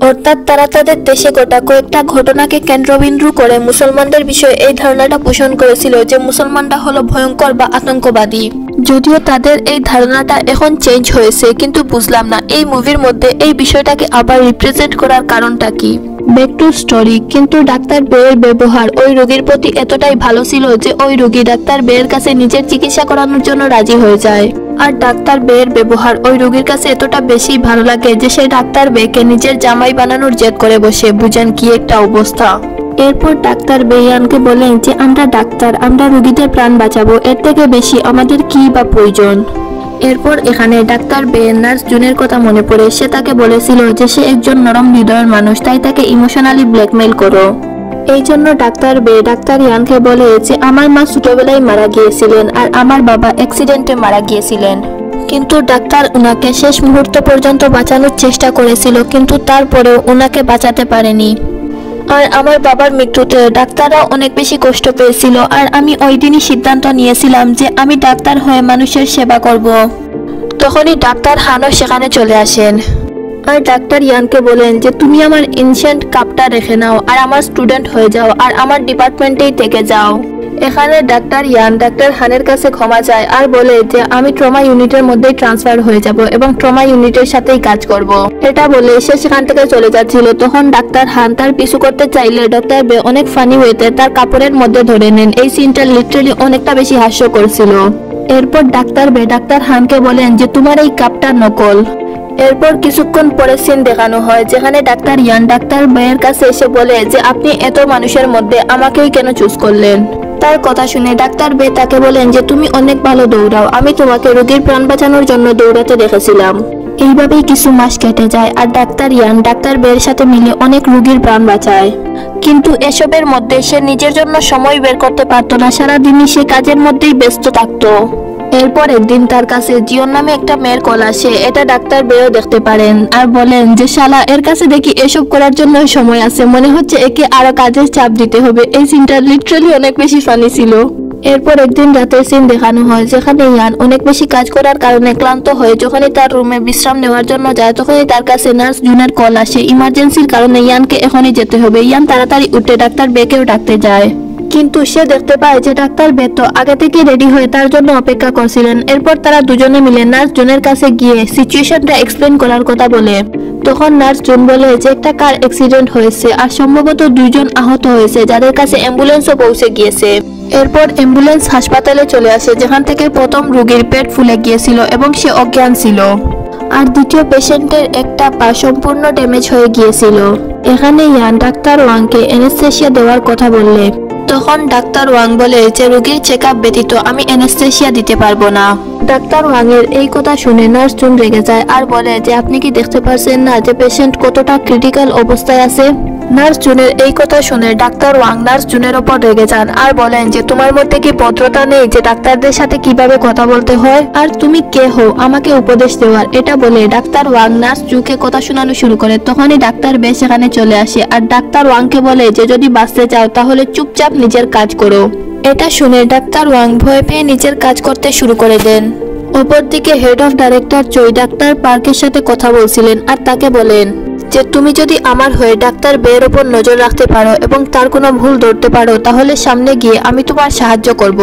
অর্থাৎ তারা তাদের দেশে ঘটা কয়েকটা ঘটনাকে কেন্দ্রবিন্দু করে মুসলমানদের বিষয়ে এই ধারণাটা পোষণ করেছিল যে মুসলমানরা হলো ভয়ঙ্কর বা আতঙ্কবাদী। যদিও তাদের এই ধারণাটা এখন চেঞ্জ হয়েছে, কিন্তু বুঝলাম না এই মুভির মধ্যে এই বিষয়টাকে আবার রিপ্রেজেন্ট করার কারণটা কি। Back to story. কিন্তু ডাক্তার বের ব্যবহার ওই রোগীর প্রতি এতটাই ভালো ছিল যে ওই রোগী ডাক্তার বের কাছে নিজের চিকিৎসা করানোর জন্য রাজি হয়ে যায়। আর ডাক্তার বের ব্যবহার ওই রোগীর কাছে এতটা বেশি ভালো লাগে যে সে ডাক্তার বেকে নিজের জামাই বানানোর জেদ করে বসে। বুঝেন কি একটা অবস্থা। এরপর ডাক্তার বেয়ানকে বলেন যে আমরা ডাক্তার, আমরা রোগীদের প্রাণ বাঁচাবো, এর থেকে বেশি আমাদের কি বা প্রয়োজন। এরপর এখানে ডাক্তার বে নার্স জুনের কথা মনে পড়ে। সে তাকে বলেছিল যে সে একজন নরম হৃদয়ের মানুষ, তাই তাকে ইমোশনালি ব্ল্যাকমেইল করো। এই জন্য ডাক্তার বে ডাক্তার ইয়ানকে বলে যে আমার মা ছোটবেলায় মারা গিয়েছিলেন আর আমার বাবা অ্যাক্সিডেন্টে মারা গিয়েছিলেন, কিন্তু ডাক্তার উনাকে শেষ মুহূর্ত পর্যন্ত বাঁচানোর চেষ্টা করেছিল, কিন্তু তারপরেও উনাকে বাঁচাতে পারেনি। আর আমার বাবার মৃত্যুতে ডাক্তাররা অনেক বেশি কষ্ট পেয়েছিল, আর আমি ওই দিনই সিদ্ধান্ত নিয়েছিলাম যে আমি ডাক্তার হয়ে মানুষের সেবা করব। তখনই ডাক্তার হানও সেখানে চলে আসেন আর ডাক্তার ইয়ানকে বলেন যে তুমি আমার এনশিয়েন্ট কাপটা রেখে নাও আর আমার স্টুডেন্ট হয়ে যাও আর আমার ডিপার্টমেন্টেই থেকে যাও। এখানে ডাক্তার ইয়ান ডাক্তার হানের কাছে ক্ষমা চায় আর বলে যে আমি ট্রমা ইউনিটের মধ্যেই ট্রান্সফার হয়ে যাব এবং ট্রমা ইউনিটের সাথেই কাজ করব। এটা বলে সে সেখান থেকে চলে যাচ্ছিল। তখন ডাক্তার হান তার পিছু করতে চাইলে ডাক্তার বে অনেক ফানি হয়েতে তার কাপড়ের মধ্যে ধরে নেন। এই সিনটা লিটারালি অনেকটা বেশি হাস্যকর ছিল। এরপর ডাক্তার বে ডাক্তার হানকে বলেন যে তোমার এই কাপটা নকল। এরপর কিছুক্ষণ পরে সিন দেখানো হয় যেখানে ডাক্তার ইয়ান ডাক্তার বের কাছে এসে বলে যে আপনি এত মানুষের মধ্যে আমাকেই কেন চুজ করলেন। তার কথা শুনে ডাক্তার বে তাকে বলেন যে তুমি অনেক ভালো দৌড়াও, আমি তোমাকে রোগীর প্রাণ বাঁচানোর জন্য দৌড়াতে দেখেছিলাম। এইভাবেই কিছু মাস কেটে যায় আর ডাক্তার ইয়ান ডাক্তার বের সাথে মিলে অনেক রোগীর প্রাণ বাঁচায়, কিন্তু এসবের মধ্যে সে নিজের জন্য সময় বের করতে পারতো না। সারাদিনই সে কাজের মধ্যেই ব্যস্ত থাকতো। এরপর একদিন তার কাছে জিওন নামে একটা মেয়ের কল আসে। এটা ডাক্তার বেও দেখতে পারেন আর বলেন যে শালা এর কাছে দেখি এসব করার জন্য সময় আছে, মনে হচ্ছে একে আরো কাজের চাপ দিতে হবে। এই সিনটা লিটারালি অনেক বেশি ফানি ছিল। এরপর একদিন রাতের সিন দেখানো হয় যেখানে ইয়ান অনেক বেশি কাজ করার কারণে ক্লান্ত হয়ে যখনই তার রুমে বিশ্রাম নেওয়ার জন্য যায় তখনই তার কাছে নার্স জুনের কল আসে। ইমার্জেন্সির কারণে ইয়ানকে এখনই যেতে হবে। ইয়ান তাড়াতাড়ি উঠে ডাক্তার বেকেও ডাকতে যায়, কিন্তু সে দেখতে পায় যে ডাক্তার বে তো আগে থেকে রেডি হয়ে তার জন্য অপেক্ষা করছিলেন। এরপর তারা দুজনে মিলে নার্স জুনের কাছে গিয়ে সিচুয়েশনটা এক্সপ্লেন করার কথা বলে। তখন নার্স জুন বলে যে একটা কার অ্যাক্সিডেন্ট হয়েছে আর সম্ভবত 2 জন আহত হয়েছে, যাদের কাছে অ্যাম্বুলেন্সও পৌঁছে গিয়েছে। এরপর অ্যাম্বুলেন্স হাসপাতালে চলে আসে যেখান থেকে প্রথম রোগীর পেট ফুলে গিয়েছিল এবং সে অজ্ঞান ছিল, আর দ্বিতীয় পেশেন্টের একটা পা সম্পূর্ণ ড্যামেজ হয়ে গিয়েছিল। এখানে ইয়ান ডাক্তার ওয়াংকে অ্যানেস্থেসিয়া দেওয়ার কথা বললে তখন ডাক্তার ওয়াং বলে যে রোগীর চেকআপ ব্যতীত আমি অ্যানেস্থেসিয়া দিতে পারবো না। ডাক্তার ওয়াং এর এই কথা শুনে নার্স জুন রেগে যায় আর বলে যে আপনি কি দেখতে পারছেন না যে পেশেন্ট কতটা ক্রিটিক্যাল অবস্থায় আছে। নার্স জুনের এই কথা শুনে ডাক্তার ওয়াং নার্স জুনের ওপর রেগে যান আর বলেন যে তোমার মধ্যে কি ভদ্রতা নেই যে ডাক্তারদের সাথে কিভাবে কথা বলতে হয়, আর তুমি কে হও আমাকে উপদেশ দেওয়ার। এটা বলে ডাক্তার ওয়াং নার্স জুকে কথা শোনানো শুরু করে। তখনই ডাক্তার বে সেখানে চলে আসে আর ডাক্তার ওয়াংকে বলে যে যদি বাঁচতে চাও তাহলে চুপচাপ নিজের কাজ করো। এটা শুনে ডাক্তার ওয়াং ভয় পেয়ে নিজের কাজ করতে শুরু করে দেন। অপরদিকে head of director Choi doctor পার্কের সাথে কথা বলছিলেন আর তাকে বলেন যে তুমি যদি আমার হয়ে ডাক্তার বের উপর নজর রাখতে পারো এবং তার কোনো ভুল ধরতে পারো তাহলে সামনে গিয়ে আমি তোমার সাহায্য করব।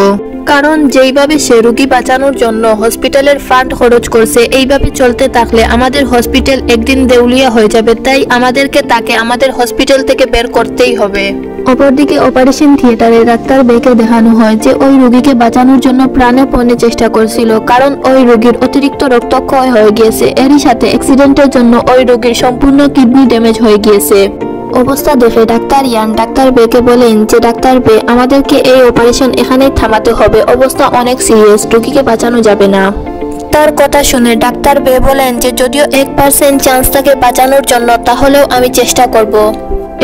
কারণ যেইভাবে সে রোগী বাঁচানোর জন্য হসপিটালের ফান্ড খরচ করছে, এইভাবে চলতে থাকলে আমাদের হসপিটাল একদিন দেউলিয়া হয়ে যাবে। তাই আমাদেরকে তাকে আমাদের হসপিটাল থেকে বের করতেই হবে। অপরদিকে অপারেশন থিয়েটারে ডাক্তার বেকে দেখানো হয় যে ওই রোগীকে বাঁচানোর জন্য প্রাণপণে চেষ্টা করছিল, কারণ ওই রোগীর অতিরিক্ত রক্তক্ষয় হয়ে গিয়েছে। এরই সাথে অ্যাক্সিডেন্টের জন্য ওই রোগীর সম্পূর্ণ কিডনি ড্যামেজ হয়ে গিয়েছে। অবস্থা দেখে ডাক্তার ইয়ান ডাক্তার বেকে বলেন যে ডাক্তার বে, আমাদেরকে এই অপারেশন এখানেই থামাতে হবে, অবস্থা অনেক সিরিয়াস, রোগীকে বাঁচানো যাবে না। তার কথা শুনে ডাক্তার বে বলেন যে যদিও 1% চান্স থাকে বাঁচানোর জন্য, তাহলেও আমি চেষ্টা করব।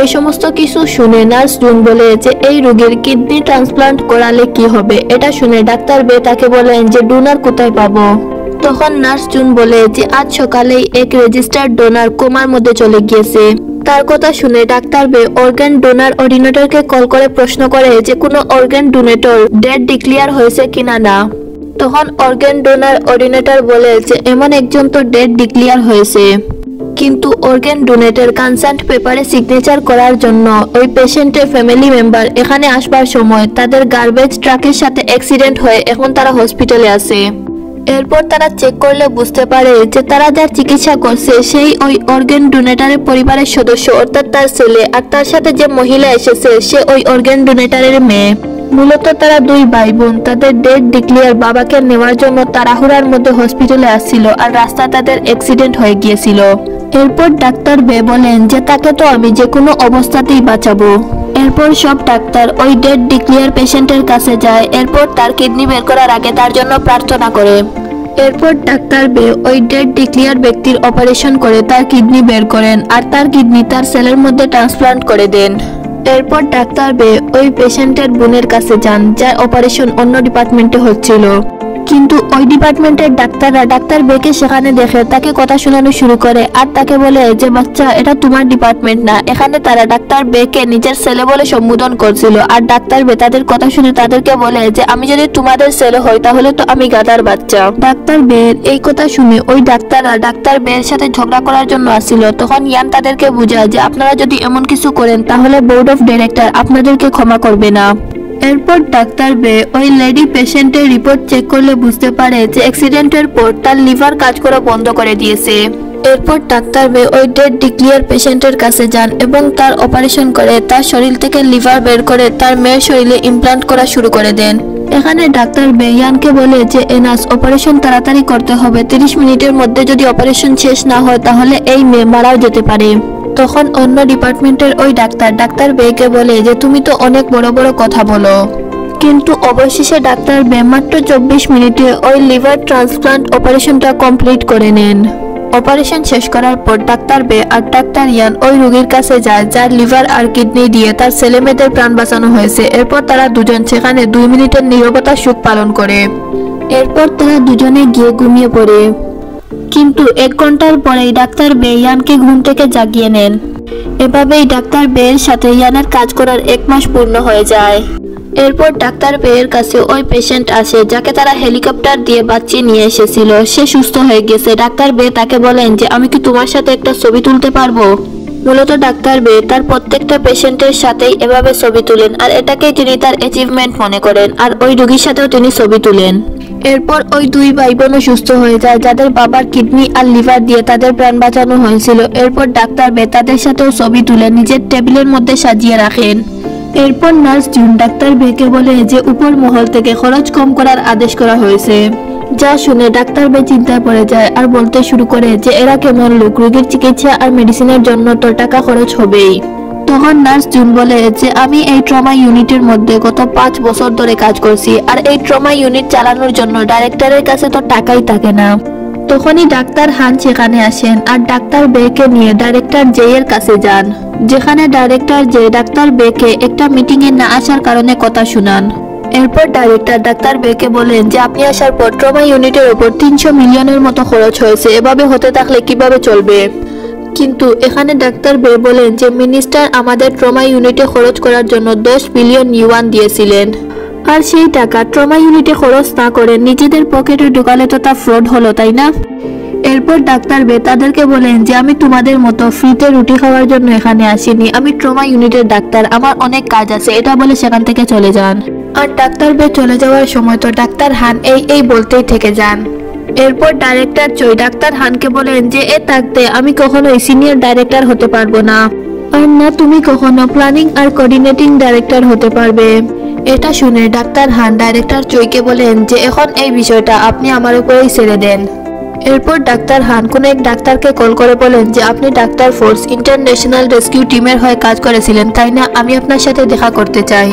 এই সমস্ত কিছু শুনে নার্স জুন বলে যে এই রোগীর কিডনি ট্রান্সপ্লান্ট করালে কি হবে। এটা শুনে ডাক্তার বে তাকে বলেন যে ডোনার কোথায় পাবো। তখন নার্স জুন বলে যে আজ সকালেই এক রেজিস্টার্ড ডোনার কোমার মধ্যে চলে গিয়েছে। তার কথা শুনে ডাক্তার বে অর্গান ডোনার অর্ডিনেটরকে কল করে প্রশ্ন করে যে কোনো অর্গান ডোনেটর ডেট ডিক্লেয়ার হয়েছে কিনা না। তখন অর্গান ডোনার অর্ডিনেটর বলে যে এমন একজন তো ডেট ডিক্লেয়ার হয়েছে, কিন্তু অর্গান ডোনেটের কনসেন্ট পেপারে সিগনেচার করার জন্য ওই পেশেন্টের ফ্যামিলি মেম্বার এখানে আসবার সময় তাদের গার্বেজ ট্রাকের সাথে অ্যাক্সিডেন্ট হয়ে এখন তারা হসপিটালে আছে। এরপর তারা চেক করলে বুঝতে পারে যে তারা যার চিকিৎসা করছে সেই ওই অর্গান ডোনেটরের পরিবারের সদস্য, অর্থাৎ তার ছেলে, আর তার সাথে যে মহিলা এসেছে সে ওই অর্গান ডোনেটরের মেয়ে। মূলত তারা দুই ভাই বোন তাদের ডেট ডিক্লেয়ার বাবাকে নেওয়ার জন্য তাড়াহুড়ার মধ্যে হসপিটালে আসছিল, আর রাস্তায় তাদের অ্যাক্সিডেন্ট হয়ে গিয়েছিল। এরপর ডাক্তার বে বলেন যে তাকে তো আমি যে কোনো অবস্থাতেই বাঁচাবো। এরপর সব ডাক্তার ওই ডেট ডিক্লেয়ার পেশেন্টের কাছে যায়। এরপর তার কিডনি বের করার আগে তার জন্য প্রার্থনা করে। এরপর ডাক্তার বে ওই ডেট ডিক্লেয়ার ব্যক্তির অপারেশন করে তার কিডনি বের করেন, আর তার কিডনি তার সেলের মধ্যে ট্রান্সপ্লান্ট করে দেন। এরপর ডাক্তার বে ওই পেশেন্টের বোনের কাছে যান যার অপারেশন অন্য ডিপার্টমেন্টে হচ্ছিল, কিন্তু ওই ডিপার্টমেন্টের ডাক্তাররা ডাক্তার বেকে সেখানে দেখে তাকে কথা শোনানো শুরু করে, আর তাকে বলে যে বাচ্চা, এটা তোমার ডিপার্টমেন্ট না। এখানে তারা ডাক্তার বেকে নিজের ছেলে বলে সম্বোধন করছিল, আর ডাক্তার বে তাদের কথা শুনে তাদেরকে বলে যে আমি যদি তোমাদের ছেলে হই তাহলে তো আমি গাধার বাচ্চা। ডাক্তার বের এই কথা শুনে ওই ডাক্তাররা ডাক্তার বের সাথে ঝগড়া করার জন্য আসছিল। তখন ইয়ান তাদেরকে বুঝায় যে আপনারা যদি এমন কিছু করেন তাহলে বোর্ড অফ ডাইরেক্টর আপনাদেরকে ক্ষমা করবে না। এরপর ডাক্তার বে ওই লেডি পেশেন্টের রিপোর্ট চেক করলে বুঝতে পারে যে অ্যাক্সিডেন্টের পর তার লিভার কাজ করা বন্ধ করে দিয়েছে। এরপর ডাক্তার বে ওই ডেট ডিক্লেয়ার পেশেন্টের কাছে যান এবং তার অপারেশন করে তার শরীর থেকে লিভার বের করে তার মেয়ের শরীরে ইমপ্লান্ট করা শুরু করে দেন। এখানে ডাক্তার বে ইয়ানকে বলে যে এনাস অপারেশন তাড়াতাড়ি করতে হবে, 30 মিনিটের মধ্যে যদি অপারেশন শেষ না হয় তাহলে এই মেয়ে মারাও যেতে পারে। তখন অন্য ডিপার্টমেন্টের ওই ডাক্তার বেকে বলে যে তুমি তো অনেক বড় বড় কথা বলো, কিন্তু অবশেষে ডাক্তার বে মাত্র 24 মিনিটে ওই লিভার ট্রান্সপ্লান্ট অপারেশনটা কমপ্লিট করে নেন। অপারেশন শেষ করার পর ডাক্তার বে আর ডাক্তার ইয়ান ওই রোগীর কাছে যায় যার লিভার আর কিডনি দিয়ে তার ছেলে মেয়েদের প্রাণ বাঁচানো হয়েছে। এরপর তারা দুজন সেখানে 2 মিনিটের নীরবতা শোক পালন করে। এরপর তারা দুজনে গিয়ে ঘুমিয়ে পড়ে, কিন্তু 1 ঘন্টার পরেই ডাক্তার বে ইয়ানকে ঘুম থেকে জাগিয়ে নেন। এভাবেই ডাক্তার বের সাথে ইয়ানের কাজ করার 1 মাস পূর্ণ হয়ে যায়। এরপর ডাক্তার বের কাছে ওই পেশেন্ট আসে যাকে তারা হেলিকপ্টার দিয়ে বাঁচিয়ে নিয়ে এসেছিল। সে সুস্থ হয়ে গেছে। ডাক্তার বে তাকে বলেন যে আমি কি তোমার সাথে একটা ছবি তুলতে পারবো। মূলত ডাক্তার বে তার প্রত্যেকটা পেশেন্টের সাথেই এভাবে ছবি তুলেন, আর এটাকেই তিনি তার অ্যাচিভমেন্ট মনে করেন, আর ওই রোগীর সাথেও তিনি ছবি তুলেন। এরপর ওই 2 ভাই বোনও সুস্থ হয়ে যায় যাদের বাবার কিডনি আর লিভার দিয়ে তাদের প্রাণ বাঁচানো হয়েছিল। এরপর ডাক্তার বে তাদের সাথেও ছবি তুলে নিজের টেবিলের মধ্যে সাজিয়ে রাখেন। এরপর নার্স জুন ডাক্তার বেকে বলে যে উপর মহল থেকে খরচ কম করার আদেশ করা হয়েছে। যা শুনে ডাক্তার বে চিন্তায় পড়ে যায় আর বলতে শুরু করে যে এরা কেমন লোক, রোগীর চিকিৎসা আর মেডিসিনের জন্য তো টাকা খরচ হবেই। তখন নার্স জুন বলে যে আমি এই ট্রমা ইউনিটের মধ্যে গত 5 বছর ধরে কাজ করছি, আর এই ট্রমা ইউনিট চালানোর জন্য ডাইরেক্টরের কাছে তো টাকাই থাকে না। তখনই ডাক্তার হান সেখানে আসেন আর ডাক্তার বেকে নিয়ে ডাইরেক্টর জে এর কাছে যান, যেখানে ডাইরেক্টর জে ডাক্তার বেকে একটা মিটিং এ না আসার কারণে কথা শুনান। এরপর ডাইরেক্টর ডাক্তার বেকে বলেন যে আপনি আসার পর ট্রমা ইউনিটের উপর 300 মিলিয়নের মতো খরচ হয়েছে, এভাবে হতে থাকলে কিভাবে চলবে। কিন্তু এখানে ডাক্তার বে বলেন যে মিনিস্টার আমাদের ট্রমা ইউনিটে খরচ করার জন্য 10 বিলিয়ন ইউয়ান দিয়েছিলেন, আর সেই টাকা ট্রমা ইউনিটে খরচ না করে নিজেদের পকেটে ঢুকালে তো তা ফ্রড হলো, তাই না। এরপর ডাক্তার বে তাদেরকে বলেন যে আমি তোমাদের মতো ফ্রিতে রুটি খাওয়ার জন্য এখানে আসিনি, আমি ট্রমা ইউনিটের ডাক্তার, আমার অনেক কাজ আছে, এটা বলে সেখান থেকে চলে যান। আর ডাক্তার বে চলে যাওয়ার সময় তো ডাক্তার হান এই বলতেই থেকে যান। এরপর ডাইরেক্টর চই ডাক্তার হানকে বলেন যে এ থাকতে আমি কখনোই সিনিয়র ডাইরেক্টর হতে পারবো না, আর না তুমি কখনো প্ল্যানিং আর কোঅর্ডিনেটিং ডাইরেক্টর হতে পারবে। এটা শুনে ডাক্তার হান ডাইরেক্টর চইকে বলেন যে এখন এই বিষয়টা আপনি আমার উপরেই ছেড়ে দেন। এরপর ডাক্তার হান কোনো এক ডাক্তারকে কল করে বলেন যে আপনি ডাক্তার ফোর্স ইন্টারন্যাশনাল রেস্কিউ টিমের হয়ে কাজ করেছিলেন তাই না, আমি আপনার সাথে দেখা করতে চাই।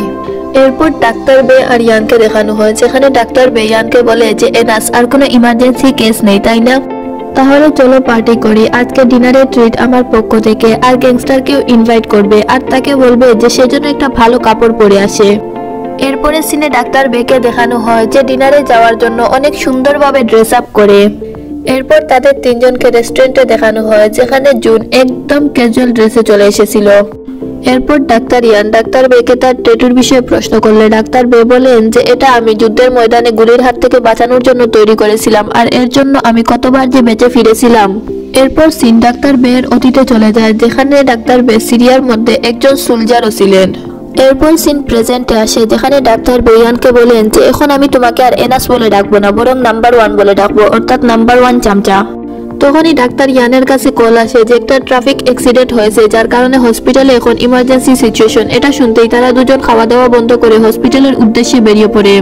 এরপর ডাক্তার বে আর ইয়ানকে দেখানো হয়, যেখানে ডাক্তার বে ইয়ানকে বলে যে এনাস আর কোনো ইমার্জেন্সি কেস নেই তাই না, তাহলে চলো পার্টি করি, আজকে ডিনারের ট্রিট আমার পক্ষ থেকে, আর গ্যাংস্টারকেও ইনভাইট করবে আর তাকে বলবে যে সেজন্য একটা ভালো কাপড় পরে আসে। এরপরে সিনে ডাক্তার বেকে দেখানো হয় যে ডিনারে যাওয়ার জন্য অনেক সুন্দরভাবে ড্রেস আপ করে। এরপর তাদের তিনজনকে রেস্টুরেন্টে দেখানো হয়, যেখানে জুন একদম ক্যাজুয়াল ড্রেসে চলে এসেছিল। এরপর ডাক্তার ইয়ান ডাক্তার বেকে তার ট্যাটুর বিষয়ে প্রশ্ন করলে ডাক্তার বে বলেন যে এটা আমি যুদ্ধের ময়দানে গুলির হাত থেকে বাঁচানোর জন্য তৈরি করেছিলাম, আর এর জন্য আমি কতবার যে বেঁচে ফিরেছিলাম। এরপর সিন ডাক্তার বের অতীতে চলে যায়, যেখানে ডাক্তার বে সিরিয়ার মধ্যে একজন সোলজারও ছিলেন। এরপর সিন প্রেজেন্টে আসে, যেখানে ডাক্তার বে ইয়ানকে বলেন যে এখন আমি তোমাকে আর এনাস বলে ডাকবো না, বরং নাম্বার 1 বলে ডাকবো, অর্থাৎ নাম্বার 1 চামচা। তখনই ডাক্তার ইয়ানের কাছে কল আসে যে একটা ট্রাফিক অ্যাক্সিডেন্ট হয়েছে, যার কারণে হসপিটালে এখন ইমার্জেন্সি সিচুয়েশন। এটা শুনতেই তারা দুজন খাওয়া দাওয়া বন্ধ করে হসপিটালের উদ্দেশ্যে বেরিয়ে পড়ে।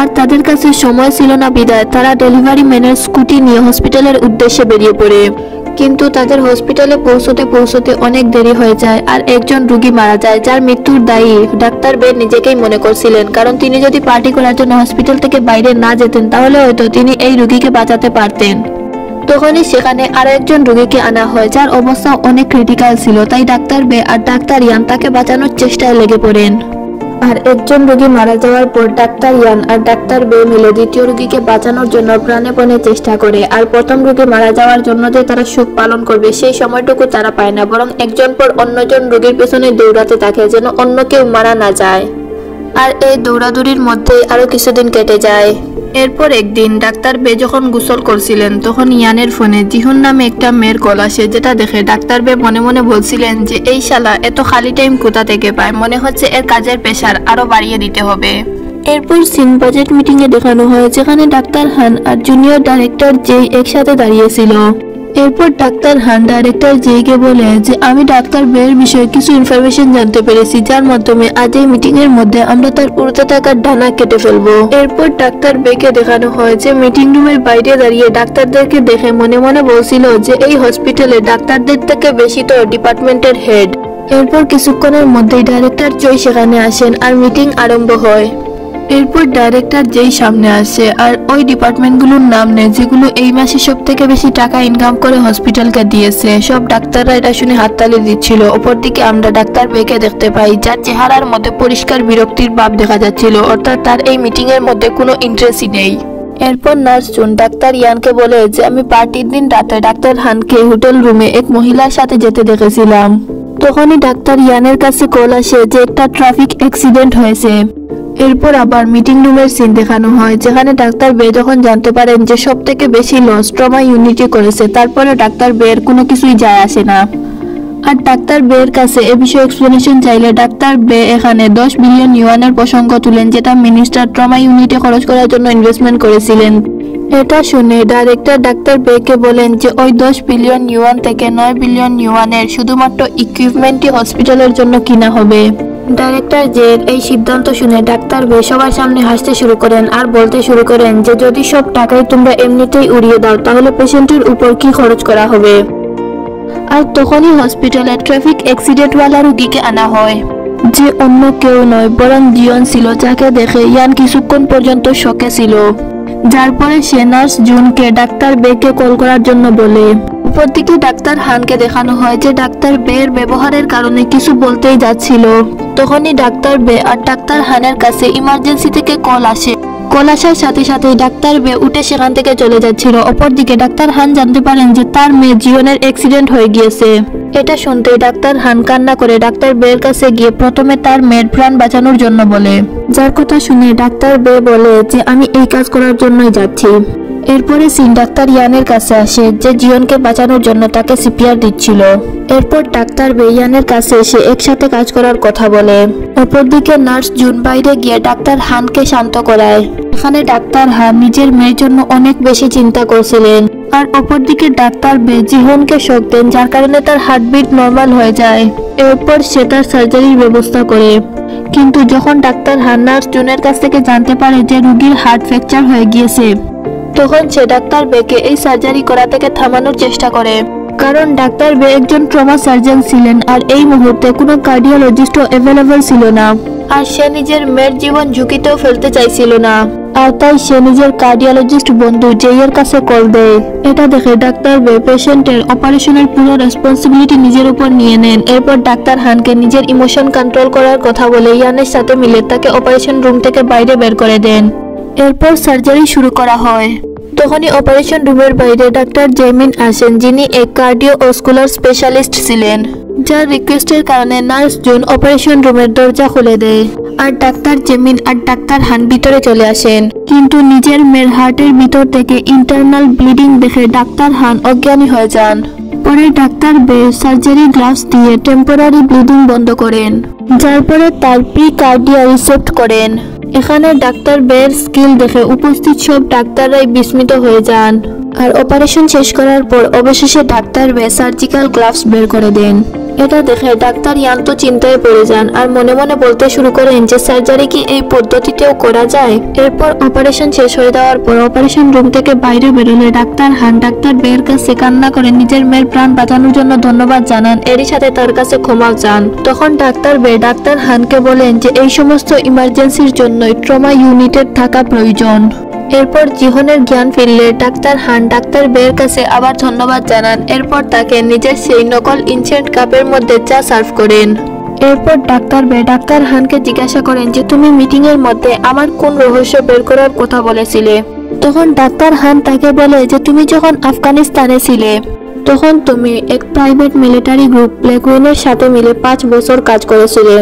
আর তাদের কাছে সময় ছিল না বিদায় তারা ডেলিভারি ম্যানের স্কুটি নিয়ে হসপিটালের উদ্দেশ্যে বেরিয়ে পড়ে। কিন্তু তাদের হসপিটালে পৌঁছতে অনেক দেরি হয়ে যায়, আর একজন রোগী মারা যায়, যার মৃত্যুর দায়ী ডাক্তার বে নিজেকেই মনে করছিলেন, কারণ তিনি যদি পার্টি করার জন্য হসপিটাল থেকে বাইরে না যেতেন তাহলে হয়তো তিনি এই রোগীকে বাঁচাতে পারতেন। তখনই সেখানে আরো একজন রোগীকে আনা হয়, যার অবস্থা অনেক ক্রিটিক্যাল ছিল, তাই ডাক্তার বে আর ডাক্তার ইয়ান তাকে বাঁচানোর চেষ্টায় লেগে পড়েন। আর একজন রোগী মারা যাওয়ার পর ডাক্তার ইয়ান আর ডাক্তার বে মিলে দ্বিতীয় রোগীকে বাঁচানোর জন্য প্রাণপণে চেষ্টা করে। আর প্রথম রোগী মারা যাওয়ার জন্য যে তারা শোক পালন করবে সেই সময়টুকু তারা পায় না, বরং একজন পর অন্যজন রোগীর পেছনে দৌড়াতে থাকে যেন অন্য কেউ মারা না যায়। আর এই দৌড়াদৌড়ির মধ্যেই আরো কিছুদিন কেটে যায়। এরপর একদিন ডাক্তার বে যখন গোসল করছিলেন তখন ইয়ানের ফোনে জিহুন নামে একটা মেয়ের কল আসে, যেটা দেখে ডাক্তার বে মনে মনে বলছিলেন যে এই শালা এত খালি টাইম কোথা থেকে পায়, মনে হচ্ছে এর কাজের প্রেশার আরো বাড়িয়ে দিতে হবে। এরপর সিন বাজেট মিটিং এ দেখানো হয়, যেখানে ডাক্তার হান আর জুনিয়র ডাইরেক্টর জেই একসাথে দাঁড়িয়েছিল। এরপর ডাক্তার হান ডাইরেক্টর জেইকে বলে যে আমি ডাক্তার বের বিষয়ে কিছু ইনফরমেশন জানতে পেরেছি, যার মাধ্যমে আজ এই মিটিং এর মধ্যে আমরা তার উড়তে থাকার ডানা কেটে ফেলবো। এরপর ডাক্তার বেকে দেখানো হয় যে মিটিং রুমের বাইরে দাঁড়িয়ে ডাক্তারদেরকে দেখে মনে মনে বলছিল যে এই হসপিটালে ডাক্তারদের থেকে বেশি তো ডিপার্টমেন্টের হেড। এরপর কিছুক্ষণের মধ্যেই ডাইরেক্টর চই সেখানে আসেন আর মিটিং আরম্ভ হয়। এরপর ডাইরেক্টর যেই সামনে আসে আর ওই ডিপার্টমেন্টগুলোর নাম নেয় যেগুলো এই মাসে সব থেকে বেশি টাকা ইনকাম করে হসপিটালকে দিয়েছে। সব ডাক্তাররা এটা শুনে হাততালি দিচ্ছিল। অপরদিকে আমরা ডাক্তার বেকে দেখতে পাই, যার চেহারার মধ্যে পরিষ্কার বিরক্তির ভাব দেখা যাচ্ছিল, অর্থাৎ তার এই মিটিং এর মধ্যে কোনো ইন্টারেস্টই নেই। এরপর নার্স জুন ডাক্তার ইয়ানকে বলে যে আমি পার্টির দিন রাতে ডাক্তার হানকে হোটেল রুমে এক মহিলার সাথে যেতে দেখেছিলাম। তখনই ডাক্তার ইয়ানের কাছে কল আসে যে একটা ট্রাফিক অ্যাক্সিডেন্ট হয়েছে। এরপর আবার মিটিং রুমের সিন দেখানো হয়, যেখানে ডাক্তার বে যখন জানতে পারেন যে সব থেকে বেশি লস ট্রমা ইউনিটে করেছে, তারপরে ডাক্তার বের কোনো কিছুই যায় আসে না। আর ডাক্তার বের কাছে এ বিষয়ে এক্সপ্লেনেশন চাইলে ডাক্তার বে এখানে 10 বিলিয়ন ইউয়ানের প্রসঙ্গ তুলেন, যেটা মিনিস্টার ট্রমা ইউনিটে খরচ করার জন্য ইনভেস্টমেন্ট করেছিলেন। এটা শুনে ডাইরেক্টর ডাক্তার বেকে বলেন যে ওই 10 বিলিয়ন ইউয়ান থেকে 9 বিলিয়ন ইউয়ানের শুধুমাত্র ইকুইপমেন্টই হসপিটালের জন্য কিনা হবে। ডাইরেক্টর জের এই সিদ্ধান্ত শুনে ডাক্তার বে সবার সামনে হাসতে শুরু করেন আর বলতে শুরু করেন যে যদি সব টাকাই তোমরা এমনিতেই উড়িয়ে দাও তাহলে পেশেন্টের উপর কি খরচ করা হবে। আর তখনই হসপিটালে ট্রাফিক অ্যাক্সিডেন্টওয়ালা রোগীকে আনা হয়, যে অন্য কেউ নয় বরং জিয়ন ছিল, যাকে দেখে ইয়ান কিছুক্ষণ পর্যন্ত শকে ছিল। যার পরে সে নার্স জুনকে ডাক্তার বেকে কল করার জন্য বলে। অপরদিকে ডাক্তার হানকে দেখানো হয় যে ডাক্তার বের ব্যবহারের কারণে কিছু বলতেই যাচ্ছিল। তখনই ডাক্তার বে আর ডাক্তার হানের কাছে ইমার্জেন্সি থেকে কল আসে। কল আসার সাথে সাথেই ডাক্তার বে উঠে সেখান থেকে চলে যাচ্ছিল। অপরদিকে ডাক্তার হান জানতে পারেন যে তার মেয়ে জিয়নের অ্যাক্সিডেন্ট হয়ে গিয়েছে। এটা শুনতেই ডাক্তার হান কান্না করে ডাক্তার বের কাছে গিয়ে প্রথমে তার মেয়ের প্রাণ বাঁচানোর জন্য বলে। যার কথা শুনে ডাক্তার বে বলে যে আমি এই কাজ করার জন্যই যাচ্ছি। এরপরে সিন ডাক্তার ইয়ানের কাছে আসে, যে জিয়নকে বাঁচানোর জন্য তাকে সিপিআর দিচ্ছিল। এরপর ডাক্তার বে ইয়ানের কাছে এসে একসাথে কাজ করার কথা বলে। অপরদিকে নার্স জুন বাইরে গিয়ে ডাক্তার হানকে শান্ত করায়। এখানে ডাক্তার হান নিজের মেয়ের জন্য অনেক বেশি চিন্তা করছিলেন। আর অপরদিকে ডাক্তার বে জিহনকে শক দেন, যার কারণে তার হার্টবিট নর্মাল হয়ে যায়। এরপর সে তার সার্জারির ব্যবস্থা করে। কিন্তু যখন ডাক্তার হান নার্স জুনের কাছ থেকে জানতে পারে যে রোগীর হার্ট ফ্র্যাকচার হয়ে গিয়েছে, তখন সে ডাক্তার বেকে এই সার্জারি করা থেকে থামানোর চেষ্টা করে। কারণ ডাক্তার বে একজন ট্রমা সার্জন ছিলেন আর এই মুহূর্তে কোনো কার্ডিওলজিস্টও অ্যাভেলেবল ছিল না। আর সে নিজের মেয়ের জীবন ঝুঁকিতেও ফেলতে চাইছিল না। আর তাই সে নিজের কার্ডিওলজিস্ট বন্ধু জেইয়ের কাছে কল দেয়। এটা দেখে ডাক্তার বে পেশেন্টের অপারেশনের পুরো রেসপন্সিবিলিটি নিজের উপর নিয়ে নেন। এরপর ডাক্তার হানকে নিজের ইমোশন কন্ট্রোল করার কথা বলে ইয়ানের সাথে মিলে তাকে অপারেশন রুম থেকে বাইরে বের করে দেন। এরপর সার্জারি শুরু করা হয়। তখনই অপারেশন রুমের বাইরে ডাক্তার জেমিন আসেন, যিনি এক কার্ডিওভাস্কুলার স্পেশালিস্ট ছিলেন। যার রিকোয়েস্টের কারণে নার্স জুন অপারেশন রুমের দরজা খুলে দেয়। আর ডাক্তার জেমিন আর ডাক্তার হান ভিতরে চলে আসেন। কিন্তু নিজের মেয়ের হার্টের ভিতর থেকে ইন্টারনাল ব্লিডিং দেখে ডাক্তার হান অজ্ঞানী হয়ে যান। পরে ডাক্তার বে সার্জারি গ্লাভস দিয়ে টেম্পোরারি ব্লিডিং বন্ধ করেন, যার পরে তার প্রি কার্ডিয়া রিসেপ্ট করেন। এখানে ডাক্তার বের স্কিল দেখে উপস্থিত সব ডাক্তাররাই বিস্মিত হয়ে যান। আর অপারেশন শেষ করার পর অবশেষে ডাক্তার বে সার্জিক্যাল গ্লাভস বের করে দেন। এটা দেখে ডাক্তার ইয়ান তো চিন্তায় পড়ে যান আর মনে মনে বলতে শুরু করেন যে সার্জারি কি এই পদ্ধতিতেও করা যায়। এরপর অপারেশন শেষ হয়ে যাওয়ার পর অপারেশন রুম থেকে বাইরে বেরোলে ডাক্তার হান ডাক্তার বের কাছে কান্না করে নিজের মেয়ের প্রাণ বাঁচানোর জন্য ধন্যবাদ জানান, এরই সাথে তার কাছে ক্ষমাও চান। তখন ডাক্তার বে ডাক্তার হানকে বলেন যে এই সমস্ত ইমার্জেন্সির জন্যই ট্রমা ইউনিটের থাকা প্রয়োজন। এরপর জিহনের জ্ঞান ফিরলে ডাক্তার হান ডাক্তার বের কাছে আবার ধন্যবাদ জানান। এরপর তাকে নিজের সেই নকল ইনসেন্ট কাপের মধ্যে চা সার্ভ করেন। এরপর ডাক্তার বে ডাক্তার হানকে জিজ্ঞাসা করেন যে তুমি মিটিং এর মধ্যে আমার কোন রহস্য বের করার কথা বলেছিলে। তখন ডাক্তার হান তাকে বলে যে তুমি যখন আফগানিস্তানে ছিলে তখন তুমি এক প্রাইভেট মিলিটারি গ্রুপ ব্ল্যাকউইনের সাথে মিলে 5 বছর কাজ করেছিলে,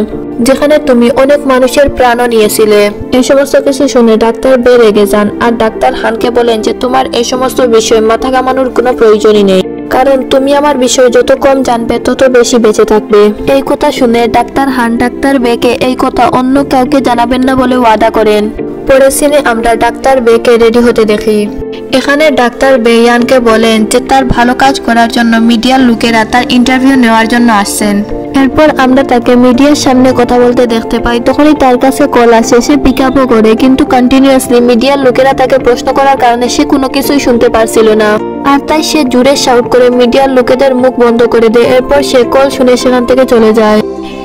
যেখানে তুমি অনেক মানুষের প্রাণও নিয়েছিলে। এই সমস্ত কিছু শুনে ডাক্তার বে রেগে যান আর ডাক্তার হানকে বলেন যে তোমার এই সমস্ত বিষয়ে মাথা ঘামানোর কোনো প্রয়োজনই নেই, কারণ তুমি আমার বিষয়ে যত কম জানবে তত বেশি বেঁচে থাকবে। এই কথা শুনে ডাক্তার হান ডাক্তার বেকে এই কথা অন্য কাউকে জানাবেন না বলে ওয়াদা করেন। পরে সিনে আমরা ডাক্তার বেকে রেডি হতে দেখি। এখানে ডাক্তার বে ইয়ানকে বলেন যে তার ভালো কাজ করার জন্য মিডিয়ার লোকেরা তার ইন্টারভিউ নেওয়ার জন্য আসছেন। এরপর আমরা তাকে মিডিয়ার সামনে কথা বলতে দেখতে পাই। তখনই তার কাছে কল আসে, সে পিক আপও করে, কিন্তু কন্টিনিউয়াসলি মিডিয়ার লোকেরা তাকে প্রশ্ন করার কারণে সে কোনো কিছুই শুনতে পারছিল না। আর তাই সে জোরে শাউট করে মিডিয়ার লোকেদের মুখ বন্ধ করে দেয়। এরপর সে কল শুনে সেখান থেকে চলে যায়।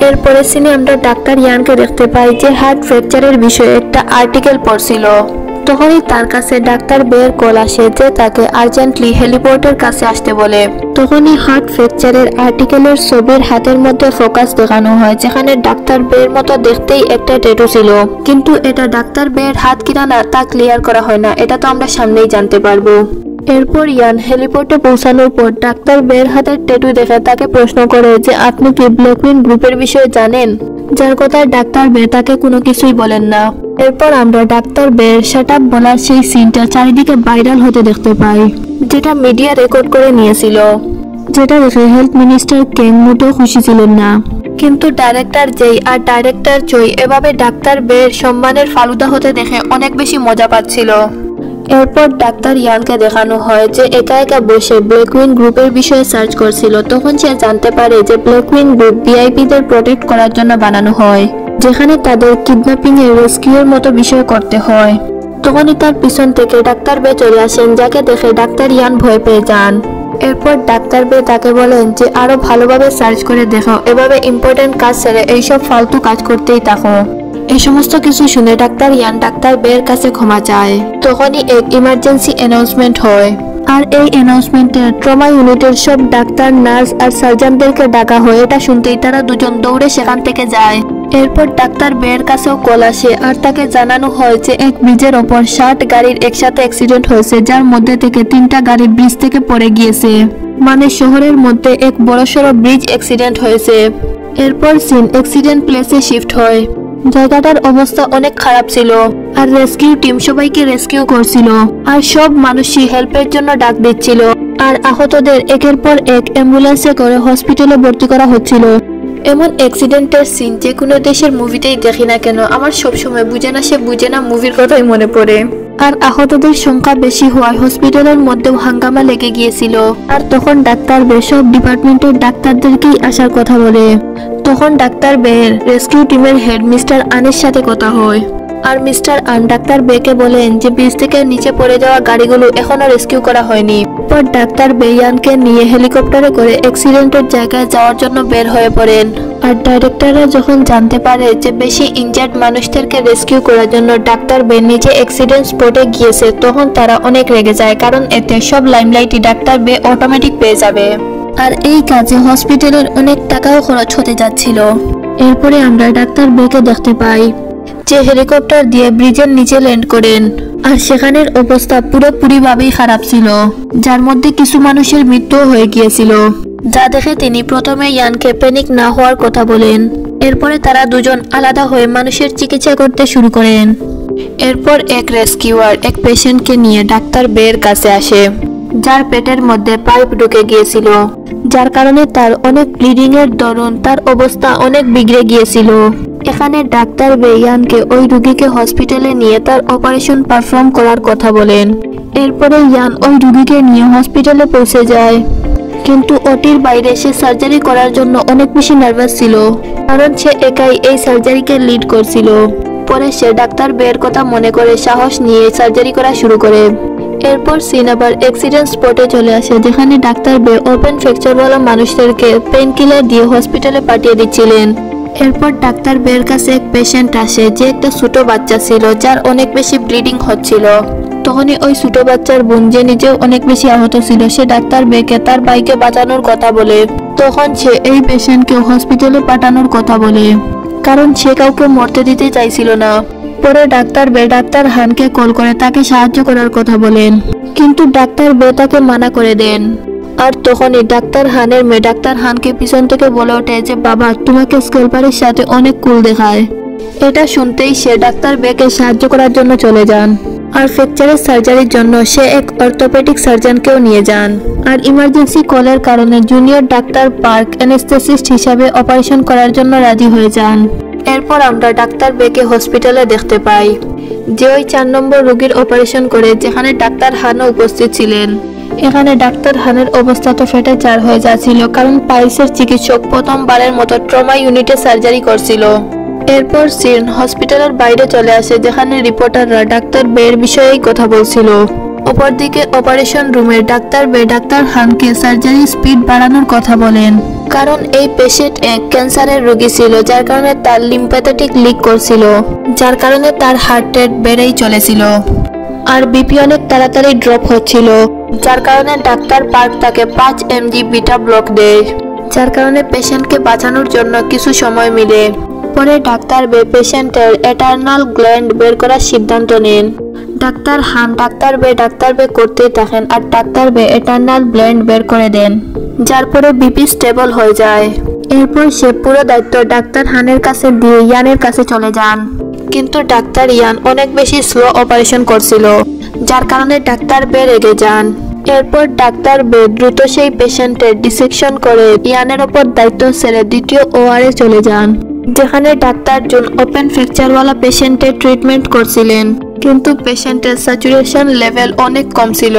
এরপরে সিনে আমরা ডাক্তার ইয়ানকে দেখতে পাই যে হার্ট ফ্র্যাকচারের বিষয়ে একটা আর্টিকেল পড়ছিল। তখনই তার কাছে ডাক্তার বের কল আসে যে তাকে আর্জেন্টলি হেলিপোর্টের কাছে আসতে বলে। তখনই হার্ট ফ্র্যাকচারের আর্টিকেলের ছবির হাতের মধ্যে ফোকাস দেখানো হয়, যেখানে ডাক্তার বের মতো দেখতেই একটা ট্যাটু ছিল। কিন্তু এটা ডাক্তার বের হাত কিনা না তা ক্লিয়ার করা হয় না, এটা তো আমরা সামনেই জানতে পারবো। এরপর ইয়ান হেলিপোর্টে পৌঁছানোর পর ডাক্তার বের হাতের ট্যাটু দেখে তাকে প্রশ্ন করে যে আপনি কি ব্ল্যাকউইন গ্রুপের বিষয়ে জানেন, যার কথা ডাক্তার বে তাকে কোনো কিছুই বলেন না। এরপর আমরা ডাক্তার বের সেটআপ বলার সেই সিনটা চারিদিকে ভাইরাল হতে দেখতে পাই, যেটা মিডিয়া রেকর্ড করে নিয়েছিল, যেটা দেখে হেলথ মিনিস্টার কেং মোটেও খুশি ছিলেন না। কিন্তু ডাইরেক্টর জেই আর ডাইরেক্টর চই এভাবে ডাক্তার বের সম্মানের ফালুদা হতে দেখে অনেক বেশি মজা পাচ্ছিল। এরপর ডাক্তার ইয়ানকে দেখানো হয় যে একা একা বসে ব্ল্যাকউইন গ্রুপের বিষয়ে সার্চ করছিল। তখন সে জানতে পারে যে ব্ল্যাকউইন গ্রুপ ভিআইপিদের প্রোটেক্ট করার জন্য বানানো হয়, যেখানে তাদের কিডন্যাপিং এর রেস্কিউর মতো বিষয় করতে হয়। তখনই তার পিছন থেকে ডাক্তার বে চলে আসেন, যাকে দেখে ডাক্তার ইয়ান ভয় পেয়ে যান। এরপর ডাক্তার বে তাকে বলেন যে আরো ভালোভাবে সার্চ করে দেখো, এভাবে ইম্পর্টেন্ট কাজ ছেড়ে এইসব ফালতু কাজ করতেই থাকো। এই সমস্ত কিছু শুনে ডাক্তার ইয়ান ডাক্তার বের কাছে ক্ষমা চায়। তখনই এক ইমার্জেন্সি অ্যানাউন্সমেন্ট হয়, আর এই অ্যানাউন্সমেন্টে ট্রমা ইউনিটের সব ডাক্তার, নার্স আর সার্জনদেরকে ডাকা হয়। এটা শুনতেই তারা দুজন দৌড়ে সেখান থেকে যায়। এরপর ডাক্তার বের কাছেও কল আসে আর তাকে জানানো হয় যে এক ব্রিজের ওপর 60 গাড়ির একসাথে অ্যাক্সিডেন্ট হয়েছে, যার মধ্যে থেকে 3টা গাড়ি ব্রিজ থেকে পড়ে গিয়েছে, মানে শহরের মধ্যে এক বড়সড় ব্রিজ অ্যাক্সিডেন্ট হয়েছে। এরপর সিন অ্যাক্সিডেন্ট প্লেসে শিফট হয়। জায়গাটার অবস্থা অনেক খারাপ ছিল আর রেস্কিউ টিম সবাইকে রেস্কিউ করছিল আর সব মানুষই হেল্পের জন্য ডাক দিচ্ছিল আর আহতদের একের পর এক অ্যাম্বুলেন্সে করে হসপিটালে ভর্তি করা হচ্ছিল। এমন অ্যাক্সিডেন্টের সিন যে কোনো দেশের মুভিতেই দেখি না কেন আমার সবসময় বুঝে না মুভির কথাই মনে পড়ে। আর আহতদের সংখ্যা বেশি হওয়ায় হসপিটালের মধ্যেও হাঙ্গামা লেগে গিয়েছিল আর তখন ডাক্তার বে সব ডিপার্টমেন্টের ডাক্তারদেরকেই আসার কথা বলে। তখন ডাক্তার বের রেস্কিউ টিমের হেড মিস্টার আনের সাথে কথা হয় আর মিস্টার আন ডাক্তার বেকে বলেন যে ব্রিজ থেকে নিচে পড়ে যাওয়া গাড়িগুলো এখনো রেস্কিউ করা হয়নি। পর ডাক্তার বেয়ানকে নিয়ে হেলিকপ্টারে করে অ্যাক্সিডেন্টের জায়গায় যাওয়ার জন্য বের হয়ে পড়েন। আর ডাইরেক্টররা যখন জানতে পারে যে বেশি ইনজার্ড মানুষদেরকে রেস্কিউ করার জন্য ডাক্তার বে নিজে অ্যাক্সিডেন্ট স্পটে গিয়েছে তখন তারা অনেক রেগে যায়, কারণ এতে সব লাইমলাইটই ডাক্তার বে অটোমেটিক পেয়ে যাবে আর এই কাজে হসপিটালের অনেক টাকাও খরচ হতে যাচ্ছিল। এরপরে আমরা ডাক্তার বেকে দেখতে পাই যে হেলিকপ্টার দিয়ে ব্রিজের নিচে ল্যান্ড করেন আর সেখানের অবস্থা পুরোপুরিভাবেই খারাপ ছিল, যার মধ্যে কিছু মানুষের মৃত্যু হয়ে গিয়েছিল, যা দেখে তিনি প্রথমে ইয়ানকে প্যানিক না হওয়ার কথা বলেন। এরপরে তারা দুজন আলাদা হয়ে মানুষের চিকিৎসা করতে শুরু করেন। এরপর এক রেস্কিউয়ার এক পেশেন্টকে নিয়ে ডাক্তার বের কাছে আসে, যার পেটের মধ্যে পাইপ ঢুকে গিয়েছিল, যার কারণে তার অনেক ব্লিডিং এর দরুন তার অবস্থা অনেক বিগড়ে গিয়েছিল। এখানে ডাক্তার বে ইয়ানকে ওই রোগীকে হসপিটালে নিয়ে তার অপারেশন পারফর্ম করার কথা বলেন। এরপরে ইয়ান ওই রোগীকে নিয়ে হসপিটালে পৌঁছে যায়, কিন্তু ওটির বাইরে সে সার্জারি করার জন্য অনেক বেশি নার্ভাস ছিল, কারণ সে একাই এই সার্জারিকে লিড করছিল। পরে সে ডাক্তার বের কথা মনে করে সাহস নিয়ে সার্জারি করা শুরু করে। এরপর সিন আবার অ্যাক্সিডেন্ট স্পটে চলে আসে, যেখানে ডাক্তার বে ওপেন ফ্র্যাকচারওয়ালা মানুষদেরকে পেইন কিলার দিয়ে হসপিটালে পাঠিয়ে দিচ্ছিলেন। এরপর ডাক্তার বের কাছে এক পেশেন্ট আসে যে একটা ছোট বাচ্চা ছিল, যার অনেক বেশি ব্লিডিং হচ্ছিল। তখনই ওই ছোট বাচ্চার বোন যে নিজেও অনেক বেশি আহত ছিল, সে ডাক্তার বেকে তার ভাইকে বাঁচানোর কথা বলে। তখন সে এই পেশেন্টকে হসপিটালে পাঠানোর কথা বলে, কারণ সে কাউকে মরতে দিতে চাইছিল না। পরে ডাক্তার বে ডাক্তার হানকে কল করে তাকে সাহায্য করার কথা বলেন, কিন্তু ডাক্তার বে তাকে মানা করে দেন। আর তখনই ডাক্তার হানের মেয়ে ডাক্তার হানকে পিছন থেকে বলে ওঠে যে বাবা তোমাকে স্কেলপারের সাথে অনেক কুল দেখায়। এটা শুনতেই সে ডাক্তার বেকে সাহায্য করার জন্য চলে যান আর ফ্র্যাকচারের সার্জারির জন্য সে এক অর্থোপেডিক সার্জনকেও নিয়ে যান। আর ইমার্জেন্সি কলের কারণে জুনিয়র ডাক্তার পার্ক অ্যানেস্থেসিস্ট হিসাবে অপারেশন করার জন্য রাজি হয়ে যান। এরপর আমরা ডাক্তার বেকে হসপিটালে দেখতে পাই, যে ওই 4 নম্বর রোগীর অপারেশন করে, যেখানে ডাক্তার হানও উপস্থিত ছিলেন। এখানে ডাক্তার হানের অবস্থা তো ফেটে চার হয়ে যাচ্ছিল, কারণ পাইলসের চিকিৎসক প্রথমবারের মতো ট্রমা ইউনিটে সার্জারি করছিল। এরপর সিন হসপিটালের বাইরে চলে আসে, যেখানে রিপোর্টাররা ডাক্তার বের বিষয়েই কথা বলছিল। অপরদিকে অপারেশন রুমে ডাক্তার বে ডাক্তার হানকে সার্জারি স্পিড বাড়ানোর কথা বলেন, কারণ এই পেশেন্ট এক ক্যান্সারের রোগী ছিল, যার কারণে তার লিম্ফ্যাটিক লিক করছিল, যার কারণে তার হার্ট রেট বেড়েই চলেছিল আর বিপি অনেক তাড়াতাড়ি ড্রপ হচ্ছিল, যার কারণে ডাক্তার পার্ক তাকে 5 mg বিটা ব্লক দেয়, যার কারণে পেশেন্টকে বাঁচানোর জন্য কিছু সময় মিলে। পরে ডাক্তার বে পেশেন্টের এটার্নাল গ্ল্যান্ড বের করার সিদ্ধান্ত নেন। ডাক্তার হান ডাক্তার বে করতেই থাকেন আর ডাক্তার বে এটার্নাল গ্ল্যান্ড বের করে দেন, যার পরে বিপি স্টেবল হয়ে যায়। এরপর সে পুরো দায়িত্ব ডাক্তার হানের কাছে দিয়ে ইয়ানের কাছে চলে যান, কিন্তু ডাক্তার ইয়ান অনেক বেশি স্লো অপারেশন করছিল, যার কারণে ডাক্তার বে রেগে যান। এরপর ডাক্তার বে দ্রুত সেই পেশেন্টের ডিসেকশন করে ইয়ানের ওপর দায়িত্ব ছেড়ে দ্বিতীয় ওয়ার্ডে চলে যান, যেখানে ডাক্তার জুন ওপেন ফ্র্যাকচারওয়ালা পেশেন্টের ট্রিটমেন্ট করছিলেন, কিন্তু পেশেন্টের স্যাচুরেশন লেভেল অনেক কম ছিল।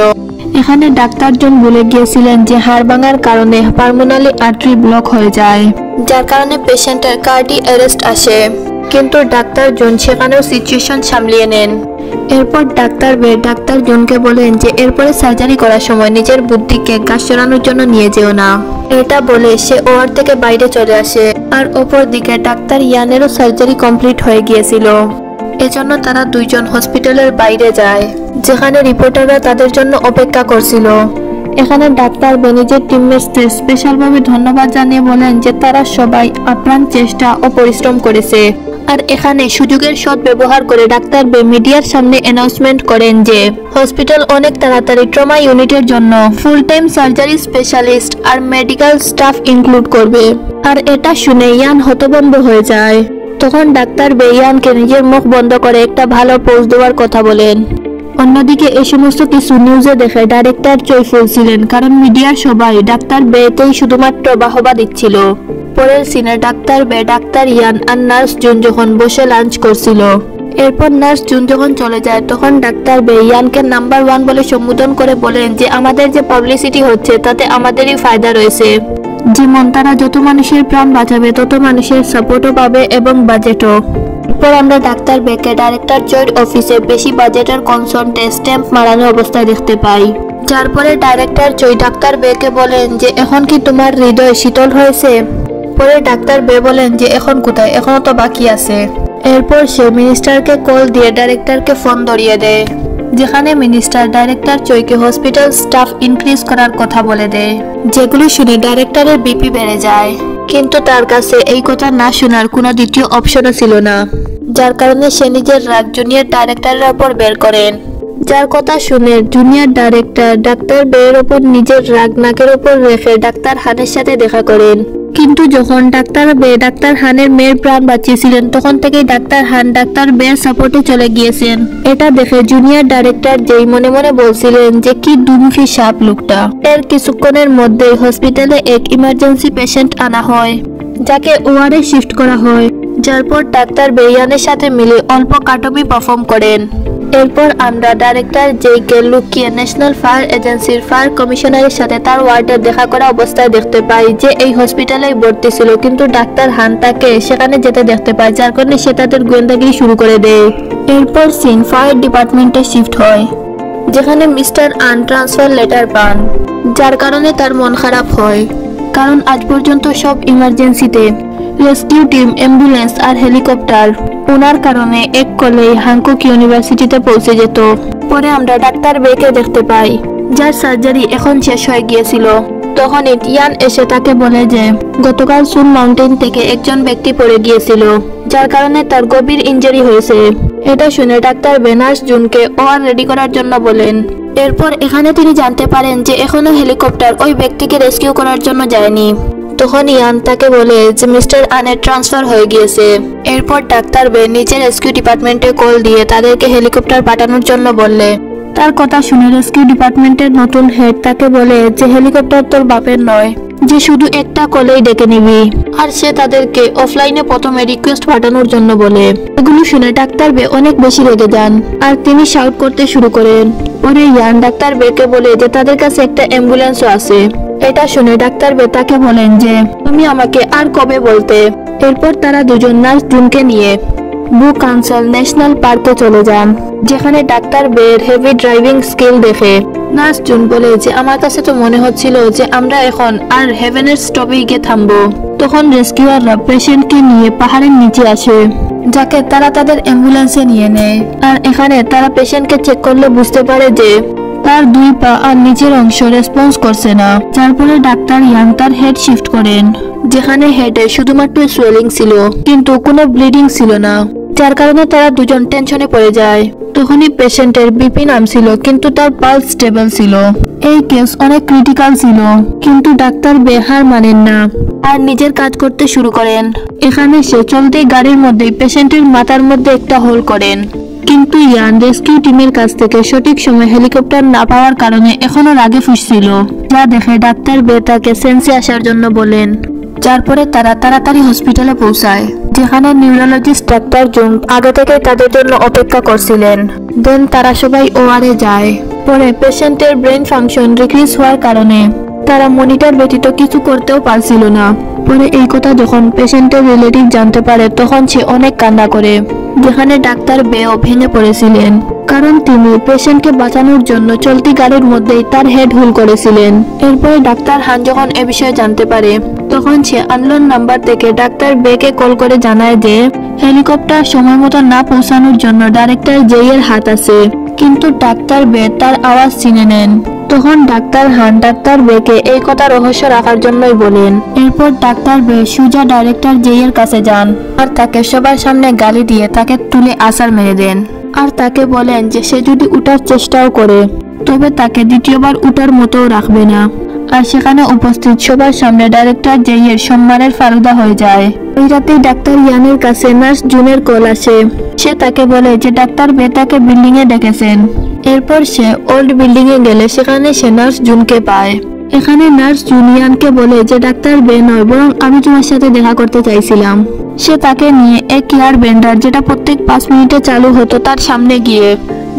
এখানে ডাক্তার জন বলে গিয়েছিলেন যে হাড় ভাঙার কারণে পালমোনারি আর্টারি ব্লক হয়ে যায়, যার কারণে পেশেন্টের কার্ডিয়াক অ্যারেস্ট আসে, কিন্তু ডাক্তার জন সেখানেও সিচুয়েশন সামলিয়ে নেন। এরপর ডাক্তার বে ডাক্তার জনকে বলেন যে এরপরে সার্জারি করার সময় নিজের বুদ্ধিকে ঘাস চড়ানোর জন্য নিয়ে যেও না। এটা বলে সে ওয়ার্ড থেকে বাইরে চলে আসে। আর অপর দিকে ডাক্তার ইয়ানেরও সার্জারি কমপ্লিট হয়ে গিয়েছিল, এজন্য তারা দুইজন হসপিটালের বাইরে যায়, যেখানে রিপোর্টাররা তাদের জন্য অপেক্ষা করছিল। এখানে ডাক্তার বে নিজের টিমমেটসদের স্পেশালভাবে ধন্যবাদ জানিয়ে বলেন যে তারা সবাই আপ্রাণ চেষ্টা ও পরিশ্রম করেছে। আর এখানে সুযোগের সৎ ব্যবহার করে ডাক্তার বে মিডিয়ার সামনে অ্যানাউন্সমেন্ট করেন যে হসপিটাল অনেক তাড়াতাড়ি ট্রমা ইউনিটের জন্য ফুল টাইম সার্জারি স্পেশালিস্ট আর মেডিকেল স্টাফ ইনক্লুড করবে। আর এটা শুনে ইয়ান হতভম্ব হয়ে যায়। তখন ডাক্তার বেয়ানকে নিজের মুখ বন্ধ করে একটা ভালো পোজ দেওয়ার কথা বলেন। অন্যদিকে এই সমস্ত কিছু নিউজে দেখে ডাইরেক্টর জয়ফুল ছিলেন, কারণ মিডিয়ার সবাই ডাক্তার বেতেই শুধুমাত্র বাহবা দিচ্ছিল। পরের সিনে ডাক্তার বে, ডাক্তার ইয়ান আর নার্স জুন যখন বসে লাঞ্চ করছিল। এরপর নার্স জুন যখন চলে যায় তখন ডাক্তার বে ইয়ানকে নাম্বার 1 বলে সম্বোধন করে বলেন যে আমাদের যে পাবলিসিটি হচ্ছে তাতে আমাদেরই ফায়দা রয়েছে, যেমন তারা যত মানুষের প্রাণ বাঁচাবে তত মানুষের সাপোর্টও পাবে এবং বাজেটও। এরপর আমরা ডাক্তার বেকে ডাইরেক্টর জয়ের অফিসে বেশি বাজেটের কনসার্টে স্ট্যাম্প মারানো অবস্থায় দেখতে পাই। যার পরে ডাইরেক্টর জয় ডাক্তার বেকে বলেন যে এখন কি তোমার হৃদয় শীতল হয়েছে? পরে ডাক্তার বে বলেন যে এখন কোথায়, এখনো তো বাকি আছে। এরপর সে মিনিস্টারকে কল দিয়ে ডাইরেক্টরকে ফোন ধরিয়ে দেয়, যেখানে মিনিস্টার ডাইরেক্টর চৈকে হসপিটাল স্টাফ ইনক্রিজ করার কথা বলে দেয়, যেগুলো শুনে ডাইরেক্টরের বিপি বেড়ে যায়। কিন্তু তার কাছে এই কথা না শোনার কোনো দ্বিতীয় অপশনও ছিল না, যার কারণে সে নিজের রাগ জুনিয়র ডাইরেক্টরের ওপর বের করেন। যার কথা শুনে জুনিয়র ডাইরেক্টর ডাক্তার বের ওপর নিজের রাগ নাকের ওপর রেখে ডাক্তার হানের সাথে দেখা করেন। কিন্তু যখন ডাক্তার বে ডাক্তার হানের মেয়ের প্রাণ বাঁচিয়েছিলেন তখন থেকেই ডাক্তার হান ডাক্তার বের সাপোর্টে চলে গিয়েছেন। এটা দেখে জুনিয়র ডাইরেক্টর যেই মনে মনে বলছিলেন যে কি দুমুখী সাপ লোকটা। এর কিছুক্ষণের মধ্যেই হসপিটালে এক ইমার্জেন্সি পেশেন্ট আনা হয়, যাকে ওয়ার্ডে শিফট করা হয়। যার পর ডাক্তার বেয়ানের সাথে মিলে অল্প কাটবি পারফর্ম করেন। এরপর আমরা ডাইরেক্টর জেকে লুকিয়ে ন্যাশনাল ফায়ার এজেন্সির ফায়ার কমিশনারের সাথে তার ওয়ার্ডে দেখা করা অবস্থায় দেখতে পাই, যে এই হসপিটালেই ভর্তি ছিল, কিন্তু ডাক্তার হান তাকে সেখানে যেতে দেখতে পায়, যার কারণে সে তাদের গোয়েন্দাগিরি শুরু করে দেয়। এরপর সিন ফায়ার ডিপার্টমেন্টে শিফট হয়, যেখানে মিস্টার আন ট্রান্সফার লেটার পান, যার কারণে তার মন খারাপ হয়, কারণ আজ পর্যন্ত সব ইমার্জেন্সিতে রেস্কিউ টিম, অ্যাম্বুলেন্স আর হেলিকপ্টার ওনার কারণে এক কলেই হ্যাংকক ইউনিভার্সিটিতে পৌঁছে যেত। পরে আমরা ডাক্তার বেকে দেখতে পাই, যার সার্জারি এখন শেষ হয়ে গিয়েছিল। তখন ইয়ান এসে তাকে বলে যে গতকাল সুন মাউন্টেন থেকে একজন ব্যক্তি পড়ে গিয়েছিল, যার কারণে তার গভীর ইনজুরি হয়েছে। এটা শুনে ডাক্তার বে নার্স জুনকে ওয়ার রেডি করার জন্য বলেন। এরপর এখানে তিনি জানতে পারেন যে এখনো হেলিকপ্টার ওই ব্যক্তিকে রেস্কিউ করার জন্য যায়নি। তখন ইয়ান তাকে বলে যে মিস্টার আনের ট্রান্সফার হয়ে গিয়েছে। এরপর ডাক্তার বে নিজের রেস্কিউ ডিপার্টমেন্টে কল দিয়ে তাদেরকে হেলিকপ্টার পাঠানোর জন্য বললে। তার কথা শুনে রেস্কিউ ডিপার্টমেন্টের নতুন হেড তাকে বলে যে হেলিকপ্টার তোর বাপের নয়, যে শুধু একটা কলেই ডেকে নিবি। আর সে তাদেরকে অফলাইনে প্রথমে রিকোয়েস্ট পাঠানোর জন্য বলে। এগুলো শুনে ডাক্তার বে অনেক বেশি রেগে যান আর তিনি শাউট করতে শুরু করেন। পরে ইয়ান ডাক্তার বেকে বলে যে তাদের কাছে একটা অ্যাম্বুলেন্সও আছে। এটা শুনে ডাক্তার বে তাকে বলেন যে তুমি আমাকে আর কবে বলতে। এরপর তারা দুজন নার্স জুনকে নিয়ে ব্লু কাউন্সিল ন্যাশনাল পার্কে চলে যান, যেখানে ডাক্তার বের হেভি ড্রাইভিং স্কিল দেখে নার্স জুন বলে যে আমার কাছে তো মনে হচ্ছিল যে আমরা এখন আর হেভেনের স্টপে গিয়ে থামবো। তখন রেস্কিউয়াররা পেশেন্টকে নিয়ে পাহাড়ের নিচে আসে, যাকে তারা তাদের অ্যাম্বুলেন্সে নিয়ে নেয়। আর এখানে তারা পেশেন্টকে চেক করলে বুঝতে পারে যে তার দুই পা আর নিচের অংশ রেসপন্স করছে না। যার ফলে ডাক্তার ইয়াং তার হেড শিফট করেন, যেখানে হেডে শুধুমাত্র সোয়েলিং ছিল কিন্তু কোনো ব্লিডিং ছিল না, যার কারণে তারা দুজন টেনশনে পড়ে যায়। তখনই পেশেন্টের বিপি নামছিল কিন্তু তার পালস স্টেবল ছিল। এই কেস অনেক ক্রিটিক্যাল ছিল, কিন্তু ডাক্তার বেহার মানেন না আর নিজের কাজ করতে শুরু করেন। এখানে সে চলতে গাড়ির মধ্যে পেশেন্টের মাথার মধ্যে একটা হোল করেন, কিন্তু ইয়ান রেস্কিউ টিমের কাছ থেকে সঠিক সময় হেলিকপ্টার না পাওয়ার কারণে এখনো রাগে ফুঁসছিল, যা দেখে ডাক্তার বে তাকে সেন্সে আসার জন্য বলেন। যার পরে তারা তাড়াতাড়ি হসপিটালে পৌঁছায়, যেখানে নিউরোলজিস্ট ডাক্তার জুং আগে থেকে তাদের জন্য অপেক্ষা করছিলেন। দেন তারা সবাই ওয়ারে যায়। পরে পেশেন্টের ব্রেন ফাংশন ডিক্রিজ হওয়ার কারণে তারা মনিটর ব্যতীত কিছু করতেও পারছিল না। পরে এই কথা যখন পেশেন্টের রিলেটিভ জানতে পারে তখন সে অনেক কান্না করে, যেখানে ডাক্তার বেও ভেঙে পড়েছিলেন, কারণ তিনি পেশেন্টকে বাঁচানোর জন্য চলতি গাড়ির মধ্যেই তার হেড হোল করেছিলেন। এরপরে ডাক্তার হান যখন এ বিষয়ে জানতে পারে তখন সে আননোন নাম্বার থেকে ডাক্তার বেকে কল করে জানায় যে হেলিকপ্টার সময় মতো না পৌঁছানোর জন্য ডাইরেক্টর জেই এর হাত আছে, কিন্তু ডাক্তার বে তার আওয়াজ চিনে নেন। তখন ডাক্তার হান ডাক্তার বেকে এই কথা রহস্য রাখার জন্যই বলেন। এরপর ডাক্তার বে সুজা ডাইরেক্টর জেই এর কাছে যান আর তাকে সবার সামনে গালি দিয়ে তাকে তুলে আছাড় মেরে দেন। আর তাকে বলেন যে সে যদি উঠার চেষ্টাও করে তবে তাকে দ্বিতীয়বার উঠার মতো রাখবে না। আর সেখানে উপস্থিত সবার সামনে ডাইরেক্টর জেইয়ের সম্মানের ফালুদা হয়ে যায়। ওই রাতে ডাক্তার ইয়ানের কাছে নার্স জুনের কল আসে। সে তাকে বলে যে ডাক্তার বে তাকে বিল্ডিং এ ডেকেছেন। এরপর সে ওল্ড বিল্ডিং এ গেলে সেখানে সে নার্স জুনকে পায়। এখানে নার্স জুন ইয়ানকে বলে যে ডাক্তার বে নয়, বরং আমি তোমার সাথে দেখা করতে চাইছিলাম। সে তাকে নিয়ে এক এয়ার বেন্ডার, যেটা প্রত্যেক 5 মিনিটে চালু হতো, তার সামনে গিয়ে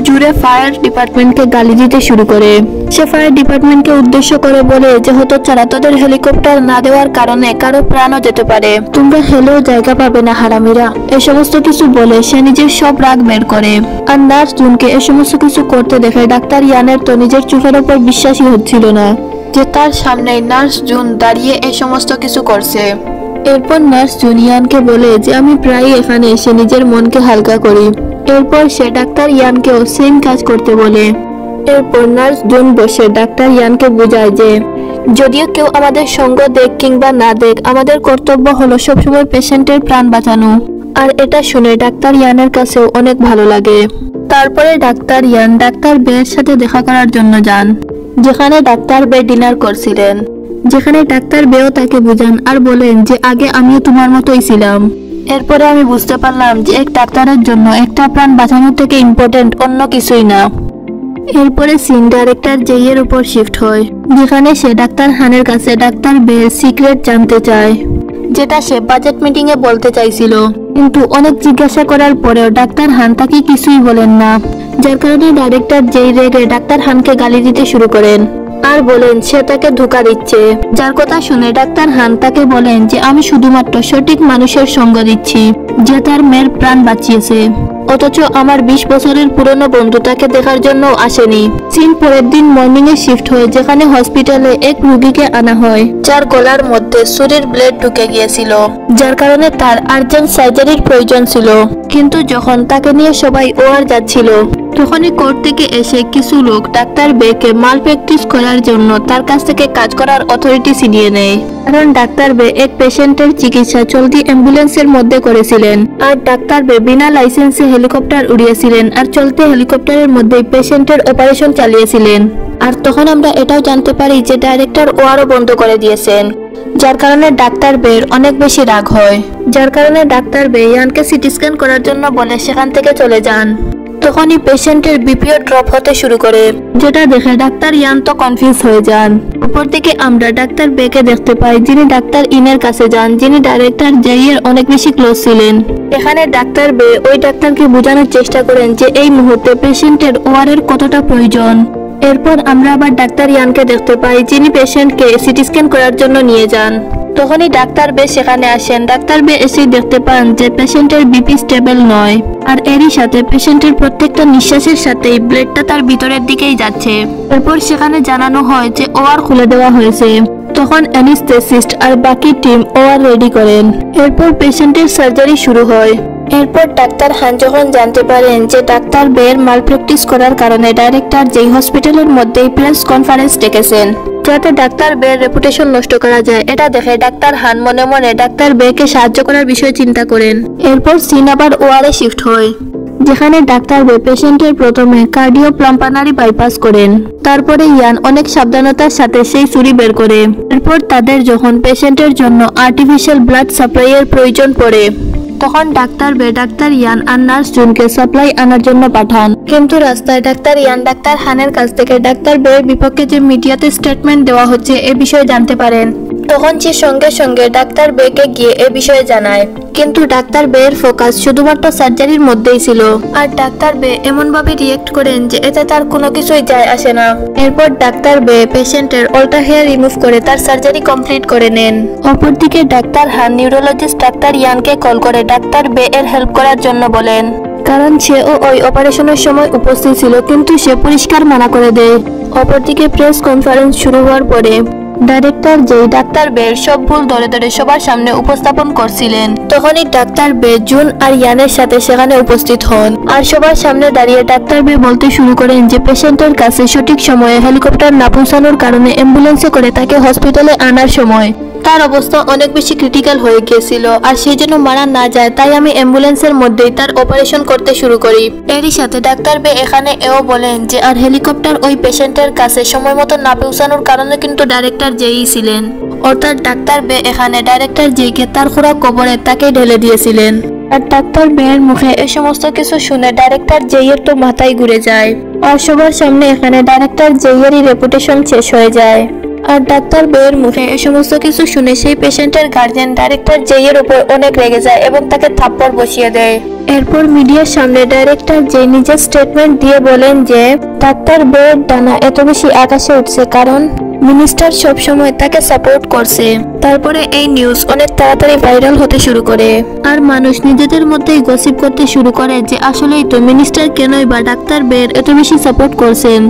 জুড়ে ফায়ার ডিপার্টমেন্টকে গালি দিতে শুরু করে। সে ফায়ার ডিপার্টমেন্টকে উদ্দেশ্য করে বলে যে হতচ্ছাড়া, তোদের হেলিকপ্টার না দেওয়ার কারণে কারো প্রাণও যেতে পারে, তোমরা হেলেও জায়গা পাবে না হারামিরা। এ সমস্ত কিছু বলে সে নিজের সব রাগ বের করে। আর নার্স জুনকে এ সমস্ত কিছু করতে দেখে ডাক্তার ইয়ানের তো নিজের চোখের উপর বিশ্বাসই হচ্ছিল না যে তার সামনে নার্স জুন দাঁড়িয়ে এই সমস্ত কিছু করছে। এরপর নার্স জুন ইয়ানকে বলে যে আমি প্রায় এখানে এসে নিজের মনকে হালকা করি। এরপর সে ডাক্তার ইয়ানকেও সেম কাজ করতে বলে। এরপর নার্স জুন বসে ডাক্তার ইয়ানকে বোঝায় যে যদিও কেউ আমাদের সঙ্গ দেখ কিংবা না দেখ, আমাদের কর্তব্য হলো সবসময় পেশেন্টের প্রাণ বাঁচানো। আর এটা শুনে ডাক্তার ইয়ানের কাছেও অনেক ভালো লাগে। তারপরে ডাক্তার ইয়ান ডাক্তার বের সাথে দেখা করার জন্য যান, যেখানে ডাক্তার বে ডিনার করছিলেন। যেখানে ডাক্তার বেও তাকে বুঝান আর বলেন যে আগে আমিও তোমার মতোই ছিলাম। এরপরে আমি বুঝতে পারলাম যে এক ডাক্তারের জন্য একটা প্রাণ বাঁচানোর থেকে ইম্পর্টেন্ট অন্য কিছুই না। এরপরে সিন ডাইরেক্টর জেইয়ের উপর শিফট হয়, যেখানে সে ডাক্তার হানের কাছে ডাক্তার বের সিক্রেট জানতে চায়, যেটা সে বাজেট মিটিং এ বলতে চাইছিল। কিন্তু অনেক জিজ্ঞাসা করার পরেও ডাক্তার হান তাকে কিছুই বলেন না, যার কারণে ডাইরেক্টর জেই রেগে ডাক্তার হানকে গালি দিতে শুরু করেন আর বলেন সে তাকে ধোঁকা দিচ্ছে। যার কথা শুনে ডাক্তার হান তাকে বলেন যে আমি শুধুমাত্র সঠিক মানুষের সঙ্গ দিচ্ছি, যে তার মেয়ের প্রাণ বাঁচিয়েছে, অথচ আমার 20 বছরের পুরনো বন্ধু তাকে দেখার জন্য আসেনি। সিন পরের দিন মর্নিং এ শিফট হয়, যেখানে হসপিটালে এক রোগীকে আনা হয় যার গলার মধ্যে ছুরির ব্লেড ঢুকে গিয়েছিল, যার কারণে তার আর্জেন্ট সার্জারির প্রয়োজন ছিল। কিন্তু যখন তাকে নিয়ে সবাই ওয়ার যাচ্ছিল, তখনই কোর্ট থেকে এসে কিছু লোক ডাক্তার বেকে মাল প্র্যাকটিস করার জন্য তার কাছ থেকে কাজ করার অথরিটি ছিনিয়ে নেয়। কারণ ডাক্তার বে এক পেশেন্টের চিকিৎসা চলতি অ্যাম্বুলেন্সের মধ্যে করেছিলেন, আর ডাক্তার বে বিনা লাইসেন্সে হেলিকপ্টার উড়িয়েছিলেন আর চলতি হেলিকপ্টারের মধ্যে পেশেন্টের অপারেশন চালিয়েছিলেন। আর তখন আমরা এটাও জানতে পারি যে ডাইরেক্টর ওয়ারও বন্ধ করে দিয়েছেন, যার কারণে ডাক্তার বের অনেক বেশি রাগ হয়। যার কারণে ডাক্তার বে ইয়ানকে সিটি স্ক্যান করার জন্য বলে সেখান থেকে চলে যান। তখনই পেশেন্টের বিপিও ড্রপ হতে শুরু করে, যেটা দেখে ডাক্তার ইয়ান তো কনফিউজ হয়ে যান। উপর থেকে আমরা ডাক্তার বেকে দেখতে পাই, যিনি ডাক্তার ইনের কাছে যান, যিনি ডাইরেক্টর জেইয়ের অনেক বেশি ক্লোজ ছিলেন। এখানে ডাক্তার বে ওই ডাক্তারকে বোঝানোর চেষ্টা করেন যে এই মুহূর্তে পেশেন্টের ওয়ারের কতটা প্রয়োজন। এরপর আমরা আবার ডাক্তার ইয়ানকে দেখতে পাই, যিনি পেশেন্টকে সিটি স্ক্যান করার জন্য নিয়ে যান। তখনই ডাক্তার বে সেখানে আসেন। ডাক্তার বে এসে দেখতে পান যে পেশেন্টের বিপি স্টেবল নয়, আর এরই সাথে পেশেন্টের প্রত্যেকটা নিঃশ্বাসের সাথেই ব্লাডটা তার ভিতরের দিকেই যাচ্ছে। এরপর সেখানে জানানো হয় যে ওয়ার খুলে দেওয়া হয়েছে। তখন অ্যানেস্থেসিস্ট আর বাকি টিম ওয়ার রেডি করেন। এরপর পেশেন্টের সার্জারি শুরু হয়। এরপর ডাক্তার হান যখন জানতে পারেন যে ডাক্তার বের মাল প্র্যাকটিস করার কারণে ডাইরেক্টর যেই হসপিটালের মধ্যেই প্রেস কনফারেন্স ডেকেছেন, যাতে ডাক্তার বের রেপুটেশন নষ্ট করা যায়, এটা দেখে ডাক্তার হান মনে মনে ডাক্তার বেকে সাহায্য করার বিষয়ে চিন্তা করেন। এরপর সিন আবার ওয়ারে শিফট হয়, যেখানে ডাক্তার বে পেশেন্টের প্রথমে কার্ডিও প্লাম্পানারি বাইপাস করেন। তারপরে ইয়ান অনেক সাবধানতার সাথে সেই ছুরি বের করে। এরপর তাদের যখন পেশেন্টের জন্য আর্টিফিশিয়াল ব্লাড সাপ্লাইয়ের প্রয়োজন পড়ে, তখন ডাক্তার বে ডাক্তার ইয়ান আর নার্স জুনকে সাপ্লাই আনার জন্য পাঠান। কিন্তু রাস্তায় ডাক্তার ইয়ান ডাক্তার হানের কাছ থেকে ডাক্তার বের বিপক্ষে যে মিডিয়াতে স্টেটমেন্ট দেওয়া হচ্ছে এ বিষয়ে জানতে পারেন। তখন সে সঙ্গে সঙ্গে ডাক্তার বেকে গিয়ে এ বিষয়ে জানায়। কিন্তু ডাক্তার বের ফোকাস শুধুমাত্র সার্জারির মধ্যেই ছিল, আর ডাক্তার বে এমন ভাবে রিয়েক্ট করেন যে এতে তার কোনো কিছুই যায় আসে না। এরপর ডাক্তার বে পেশেন্টের অল্টা হেয়ার রিমুভ করে তার সার্জারি কমপ্লিট করে নেন। অপরদিকে ডাক্তার হান নিউরোলজিস্ট ডাক্তার ইয়ানকে কল করে ডাক্তার বে এর হেল্প করার জন্য বলেন, কারণ সেও ওই অপারেশনের সময় উপস্থিত ছিল, কিন্তু সে পরিষ্কার মানা করে দেয়। অপরদিকে প্রেস কনফারেন্স শুরু হওয়ার পরে ডাইরেক্টর যেই ডাক্তার বের সব ভুল ধরে ধরে সবার সামনে উপস্থাপন করছিলেন, তখনই ডাক্তার বে জুন আর ইয়ানের সাথে সেখানে উপস্থিত হন। আর সবার সামনে দাঁড়িয়ে ডাক্তার বে বলতে শুরু করেন যে পেশেন্টের কাছে সঠিক সময়ে হেলিকপ্টার না পৌঁছানোর কারণে অ্যাম্বুলেন্সে করে তাকে হসপিটালে আনার সময় তার অবস্থা অনেক বেশি ক্রিটিক্যাল হয়ে গিয়েছিল, আর সেই জন্য মারা না যায় তাই আমি অ্যাম্বুলেন্সের মধ্যেই তার অপারেশন করতে শুরু করি। এরই সাথে ডাক্তার বে এখানে এও বলেন যে আর হেলিকপ্টার ওই পেশেন্টের কাছে সময় মতো না পৌঁছানোর কারণে কিন্তু ডাইরেক্টর জেই ছিলেন, অর্থাৎ ডাক্তার বে এখানে ডাইরেক্টর জেইকে তার খোঁড়া কবরে তাকে ঢেলে দিয়েছিলেন। আর ডাক্তার বের মুখে এই সমস্ত কিছু শুনে ডাইরেক্টর জেইয়ের তো মাথায় ঘুরে যায়, আর সবার সামনে এখানে ডাইরেক্টর জেইয়েরই রেপুটেশন শেষ হয়ে যায়। আর ডাক্তার বের মুখে এই সমস্ত কিছু শুনে সেই পেশেন্টের গার্জিয়ান ডাইরেক্টর জেইয়ের উপর অনেক রেগে যায় এবং তাকে থাপ্পড় বসিয়ে দেয়। এরপর মিডিয়ার সামনে ডাইরেক্টর জেই নিজের স্টেটমেন্ট দিয়ে বলেন যে ডাক্তার বের ডানা এত বেশি আকাশে উঠছে কারণ মিনিস্টার সবসময় তাকে সাপোর্ট করছে। তারপরে এই নিউজ অনেক তাড়াতাড়ি ভাইরাল হতে শুরু করে, আর মানুষ নিজেদের মধ্যেই গসিপ করতে শুরু করে যে আসলেই তো মিনিস্টার কেনই বা ডাক্তার বের এত বেশি সাপোর্ট করছেন,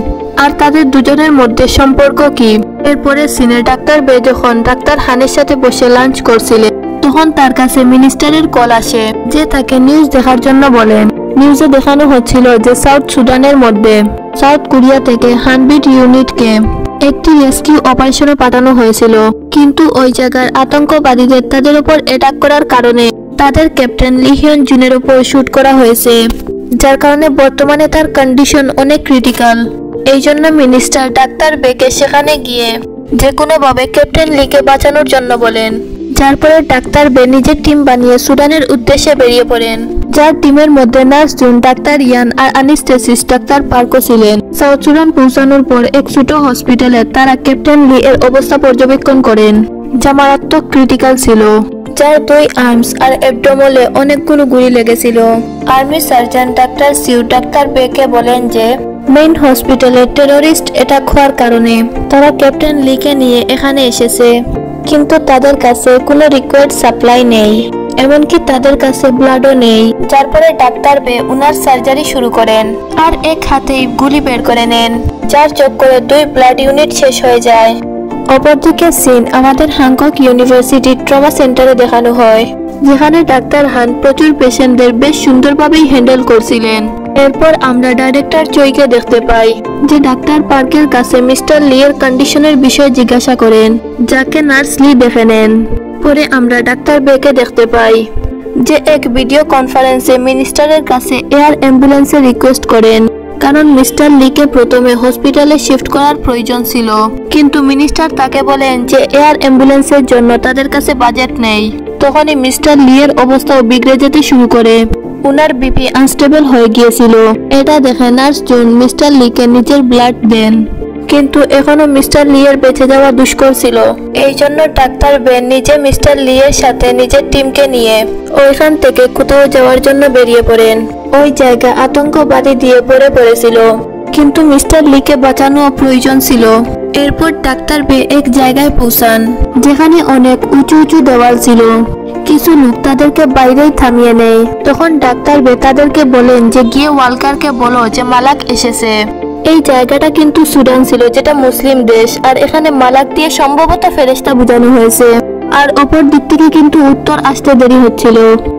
আর তাদের দুজনের মধ্যে সম্পর্ক কি। এরপরে সিনে ডাক্তার বে যখন ডাক্তার হানের সাথে বসে লাঞ্চ করছিলেন তখন তার কাছে মিনিস্টারের কল আসে যে তাকে নিউজ দেখার জন্য বলেন। নিউজে দেখানো হচ্ছিল যে সাউথ সুদানের মধ্যে সাউথ কোরিয়া থেকে হানবিট ইউনিটকে একটি রেস্কিউ অপারেশনে পাঠানো হয়েছিল, কিন্তু ওই জায়গার আতঙ্কবাদীদের তাদের উপর অ্যাটাক করার কারণে তাদের ক্যাপ্টেন লি হিয়ন জুনের উপর শুট করা হয়েছে, যার কারণে বর্তমানে তার কন্ডিশন অনেক ক্রিটিক্যাল। এই জন্য মিনিস্টার ডাক্তার বেকে সেখানে গিয়ে যে কোনোভাবে ক্যাপ্টেন লিকে বাঁচানোর জন্য বলেন, যার পরে ডাক্তার বে নিজের টিম বানিয়ে সুদানের উদ্দেশ্যে বেরিয়ে পড়েন, যার টিমের মধ্যে নার্স জুন, ডাক্তার ইয়ান আর অ্যানেস্থেসিস্ট ডাক্তার পার্কো ছিলেন। সাউথ সুদান পৌঁছানোর পর এক ছোট হসপিটালে তারা ক্যাপ্টেন লি এর অবস্থা পর্যবেক্ষণ করেন, যা মারাত্মক ক্রিটিক্যাল ছিল, যার 2 আর্মস আর অ্যাবডোমেনে অনেকগুলো গুলি লেগেছিল। আর্মি সার্জন ডাক্তার সিউ ডাক্তার বেকে বলেন যে মেইন হসপিটালে টেররিস্ট অ্যাটাক হওয়ার কারণে তারা ক্যাপ্টেন লিকে নিয়ে এখানে এসেছে, কিন্তু তাদের কাছে কোনো রিকোয়ার্ড সাপ্লাই নেই, এমনকি তাদের কাছে ব্লাডও নেই। যার পরে ডাক্তার বে উনার সার্জারি শুরু করেন আর এক হাতেই গুলি বের করে নেন, যার চক্করে 2 ব্লাড ইউনিট শেষ হয়ে যায়। অপরদিকে সিন আমাদের হ্যাংকক ইউনিভার্সিটি ট্রমা সেন্টারে দেখানো হয়, যেখানে ডাক্তার হান প্রচুর পেশেন্টদের বেশ সুন্দরভাবেই হ্যান্ডেল করছিলেন। এরপর আমরা ডাইরেক্টর চইকে দেখতে পাই যে ডাক্তার পার্কের কাছে মিস্টার লি এর কন্ডিশনের বিষয়ে জিজ্ঞাসা করেন, যাকে নার্স লি দেখে নেন। পরে আমরা ডাক্তার বেকে দেখতে পাই যে এক ভিডিও কনফারেন্সে মিনিস্টারের কাছে এয়ার অ্যাম্বুলেন্সের রিকোয়েস্ট করেন, কারণ মিস্টার লিকে প্রথমে হসপিটালে শিফট করার প্রয়োজন ছিল, কিন্তু মিনিস্টার তাকে বলেন যে এয়ার অ্যাম্বুলেন্সের জন্য তাদের কাছে বাজেট নেই। তখনই মিস্টার লি এর অবস্থাও বিগড়ে যেতে শুরু করে, উনার বিপি আনস্টেবল হয়ে গিয়েছিল। এটা দেখে নার্স জুন মিস্টার লিকে নিজের ব্লাড দেন, কিন্তু এখনো মিস্টার লি এর বেঁচে যাওয়া দুষ্কর ছিল। এই জন্য ডাক্তার বেন নিজে মিস্টার লি এর সাথে নিজের টিমকে নিয়ে ওইখান থেকে কোথাও যাওয়ার জন্য বেরিয়ে পড়েন। ওই জায়গা আতঙ্কবাদী দিয়ে ভরে পড়েছিল, কিন্তু মিস্টার লিকে বাঁচানো প্রয়োজন ছিল। এরপর ডাক্তার বে এক জায়গায় পৌঁছান যেখানে অনেক উঁচু উঁচু দেওয়াল ছিল, কিছু লোক তাদেরকে বাইরেই থামিয়ে নেয়। তখন ডাক্তার বে তাদেরকে বলেন যে গিয়ে ওয়ালকারকে বলো যে মালাক এসেছে। এই জায়গাটা কিন্তু সুদান ছিল, যেটা মুসলিম দেশ, আর এখানে মালাক দিয়ে সম্ভবত ফেরেশতা বোঝানো হয়েছে। আর অপর দিক থেকে কিন্তু উত্তর আসতে দেরি হচ্ছিল,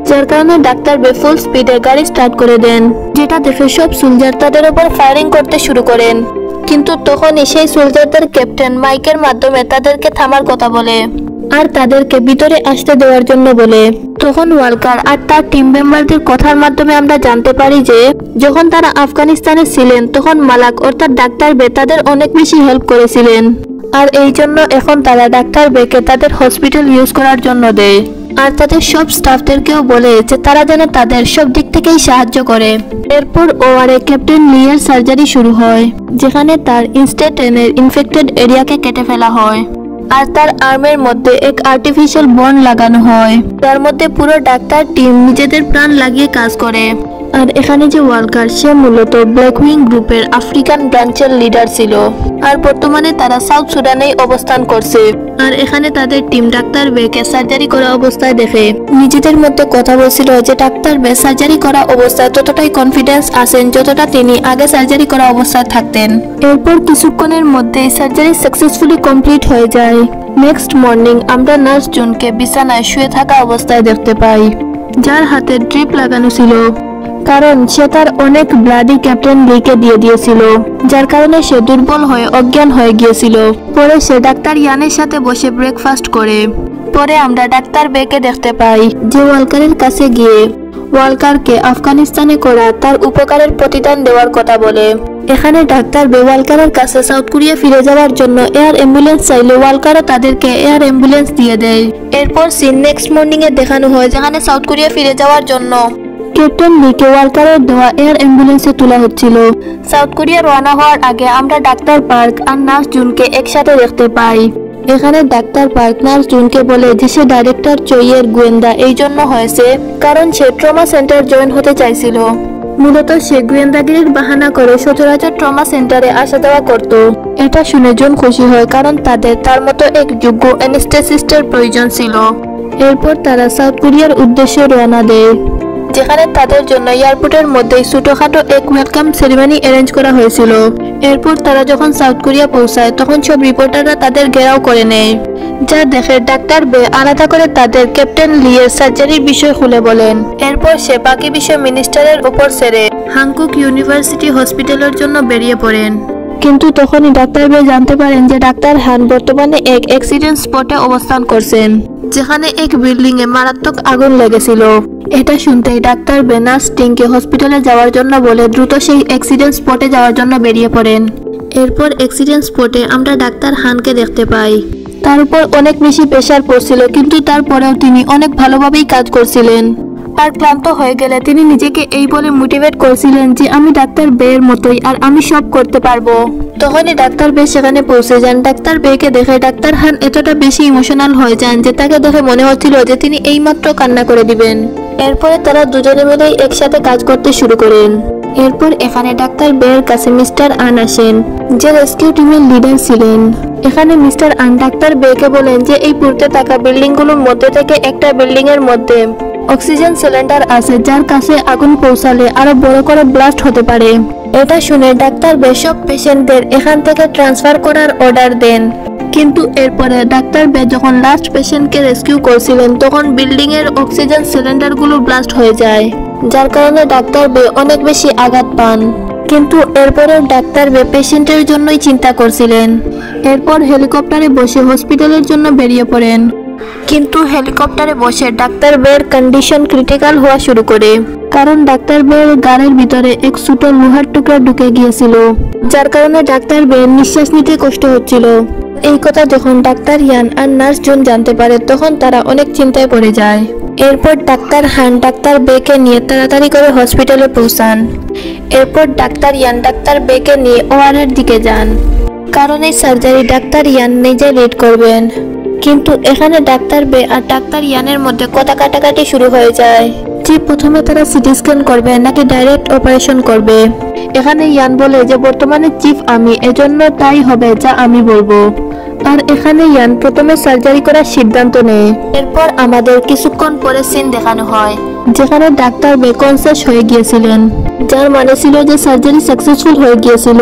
যার কারণে ডাক্তার বে ফুল স্পিডে গাড়ি স্টার্ট করে দেন, যেটা দেখে সব সোলজার তাদের উপর ফায়ারিং করতে শুরু করেন। কিন্তু তখনই সেই সোলজারদের ক্যাপ্টেন মাইকের মাধ্যমে তাদেরকে থামার কথা বলে আর তাদেরকে ভিতরে আসতে দেওয়ার জন্য বলে। তখন ওয়ালকার আর তার টিম মেম্বারদের কথার মাধ্যমে আমরা জানতে পারি যে যখন তারা আফগানিস্তানে ছিলেন তখন মালাক অর্থাৎ ডাক্তার বে তাদের অনেক বেশি হেল্প করেছিলেন, আর এই জন্য এখন তারা ডাক্তার বেকে তাদের হসপিটাল ইউজ করার জন্য দেয়, আর তাদের সব স্টাফদেরকেও বলে যে তারা যেন তাদের সব দিক থেকেই সাহায্য করে। এরপর ওয়ারে ক্যাপ্টেন লি এর সার্জারি শুরু হয়, যেখানে তার ইনস্টেটেনের ইনফেক্টেড এরিয়াকে কেটে ফেলা হয়, আর তার আর্মের মধ্যে এক আর্টিফিশিয়াল বন লাগানো হয়, যার মধ্যে পুরো ডাক্তার টিম নিজেদের প্রাণ লাগিয়ে কাজ করে। আর এখানে যে ওয়ালকার, সে মূলত ব্ল্যাক উইং গ্রুপের আফ্রিকান ব্রাঞ্চের লিডার ছিল, আর বর্তমানে তারা সাউথ সুদানেই অবস্থান করছে। আর এখানে তাদের টিম ডাক্তার বেকে সার্জারি করা অবস্থায় দেখে নিজেদের মধ্যে কথা বলছিল যে ডাক্তার বে সার্জারি করা অবস্থায় ততটাই কনফিডেন্স আছেন যতটা তিনি আগে সার্জারি করা অবস্থায় থাকতেন। এরপর কিছুক্ষণের মধ্যেই সার্জারি সাকসেসফুলি কমপ্লিট হয়ে যায়। নেক্সট মর্নিং আমরা নার্স জুনকে বিছানায় শুয়ে থাকা অবস্থায় দেখতে পাই, যার হাতে ড্রিপ লাগানো ছিল, কারণ সে তার অনেক ব্লাডি ক্যাপ্টেন লিকে দিয়ে দিয়েছিল, যার কারণে সে দুর্বল হয়ে অজ্ঞান হয়ে গিয়েছিল। পরে সে ডাক্তার ইয়ানের সাথে বসে ব্রেকফাস্ট করে, পরে আমরা ডাক্তার বেকে দেখতে পাই যে ওয়ালকারের কাছে গিয়ে ওয়ালকারকে আফগানিস্তানে করা তার উপকারের প্রতিদান দেওয়ার কথা বলে। এখানে ডাক্তার বে ওয়ালকারের কাছে সাউথ কোরিয়া ফিরে যাওয়ার জন্য এয়ার অ্যাম্বুলেন্স চাইলে ওয়ালকারও তাদেরকে এয়ার অ্যাম্বুলেন্স দিয়ে দেয়। এরপর সিন নেক্সট মর্নিং এ দেখানো হয় যেখানে সাউথ কোরিয়া ফিরে যাওয়ার জন্য ক্যাপ্টেন লিকে ওয়ালকারের দেওয়া এয়ার অ্যাম্বুলেন্সে তোলা হচ্ছিল। সাউথ কোরিয়া রওনা হওয়ার আগে আমরা ডাক্তার পার্ক আর নার্স জুনকে একসাথে দেখতে পাই। এখানে ডাক্তার পার্ক নার্স জুনকে বলে যে সে ডাইরেক্টর চইয়ের গোয়েন্দা এই জন্য হয়েছে কারণ সে ট্রমা সেন্টার জয়েন হতে চাইছিল। মূলত সে গোয়েন্দাগিরির বাহানা করে সচরাচর ট্রমা সেন্টারে আসা যাওয়া করত। এটা শুনে জুন খুশি হয় কারণ তার মতো এক যোগ্য অ্যানেস্থেসিস্টের প্রয়োজন ছিল। এরপর তারা সাউথ কোরিয়ার উদ্দেশ্যে রওনা দেয় যেখানে তাদের জন্য এয়ারপোর্টের মধ্যেই ছোটখাটো এক ওয়েলকাম সেরিমনি অ্যারেঞ্জ করা হয়েছিল। এরপর তারা যখন সাউথ কোরিয়া পৌঁছায় তখন সব রিপোর্টাররা তাদের ঘেরাও করে নেয়, যা দেখে ডাক্তার বে আলাদা করে তাদের ক্যাপ্টেন লি এর সার্জারির বিষয় খুলে বলেন। এরপর সে বাকি বিষয় মিনিস্টারের উপর ছেড়ে হাংকুক ইউনিভার্সিটি হসপিটালের জন্য বেরিয়ে পড়েন। কিন্তু তখনই ডাক্তার বে জানতে পারেন যে ডাক্তার হান বর্তমানে এক অ্যাক্সিডেন্ট স্পটে অবস্থান করছেন যেখানে এক বিল্ডিং এ মারাত্মক আগুন লেগেছিল। এটা শুনতেই ডাক্তার বে নার্স টিংকে হসপিটালে যাওয়ার জন্য বলে দ্রুত সেই অ্যাক্সিডেন্ট স্পটে যাওয়ার জন্য বেরিয়ে পড়েন। এরপর অ্যাক্সিডেন্ট স্পটে আমরা ডাক্তার হানকে দেখতে পাই। তার উপর অনেক বেশি প্রেসার পড়ছিল কিন্তু তারপরেও তিনি অনেক ভালোভাবেই কাজ করছিলেন। আর ক্লান্ত হয়ে গেলে তিনি নিজেকে এই বলে মোটিভেট করছিলেন যে আমি ডাক্তার বে এর মতোই আর আমি সব করতে পারবো। তখনই ডাক্তার বে সেখানে পৌঁছে যান। ডাক্তার বেকে দেখে ডাক্তার হান এতটা বেশি ইমোশনাল হয়ে যান যে তাকে দেখে মনে হচ্ছিল যে তিনি এইমাত্র কান্না করে দিবেন। এরপরে তারা দুজনে মিলেই একসাথে কাজ করতে শুরু করেন। এরপর এখানে ডাক্তার বে এর কাছে মিস্টার আন আসেন যে রেস্কিউ টিমের লিডার ছিলেন। এখানে মিস্টার আন ডাক্তার বেকে বলেন যে এই পুড়তে থাকা বিল্ডিং গুলোর মধ্যে থেকে একটা বিল্ডিং এর মধ্যে অক্সিজেন সিলিন্ডার আছে যার কাছে আগুন পৌঁছালে আরো বড় করে ব্লাস্ট হতে পারে। এটা শুনে ডাক্তার বে সব পেশেন্টদের এখান থেকে ট্রান্সফার করার অর্ডার দেন। কিন্তু এরপরে ডাক্তার বে যখন লাস্ট পেশেন্টকে রেস্কিউ করছিলেন তখন বিল্ডিং এর অক্সিজেন সিলিন্ডার গুলো ব্লাস্ট হয়ে যায়, যার কারণে ডাক্তার বে অনেক বেশি আঘাত পান। কিন্তু এরপরেও ডাক্তার বে পেশেন্টের জন্যই চিন্তা করছিলেন। এরপর হেলিকপ্টারে বসে হসপিটালের জন্য বেরিয়ে পড়েন। কিন্তু হেলিকপ্টারে বসে ডাক্তার বের কন্ডিশন ক্রিটিক্যাল হওয়া শুরু করে কারণ ডাক্তার বের গাড়ির ভিতরে এক ছোট লোহার টুকরা ঢুকে গিয়েছিল, যার কারণে ডাক্তার বের নিঃশ্বাস নিতে কষ্ট হচ্ছিল। এই কথা যখন ডাক্তার ইয়ান আর নার্স জুন জানতে পারে তখন তারা অনেক চিন্তায় পড়ে যায়। এরপর ডাক্তার হান ডাক্তার বেকে নিয়ে তাড়াতাড়ি করে হসপিটালে পৌঁছান। এরপর ডাক্তার ইয়ান ডাক্তার বেকে নিয়ে ওয়ার এর দিকে যান কারণ এই সার্জারি ডাক্তার ইয়ান নিজে লিড করবেন। কিন্তু এখানে ডাক্তার বে আর ডাক্তার ইয়ানের মধ্যে কথা কাটাকাটি শুরু হয়ে যায় যে প্রথমে তারা সিটি স্ক্যান করবে নাকি ডাইরেক্ট অপারেশন করবে। এখানে ইয়ান বলে যে বর্তমানে চিফ আমি, এজন্য তাই হবে যা আমি বলবো। আর এখানে ইয়ান প্রথমে সার্জারি করার সিদ্ধান্ত নেয়। এরপর আমাদের কিছুক্ষণ পরে সিন দেখানো হয় যেখানে ডাক্তার বে কনসিয়াস হয়ে গিয়েছিলেন, যার মানে ছিল যে সার্জারি সাকসেসফুল হয়ে গিয়েছিল।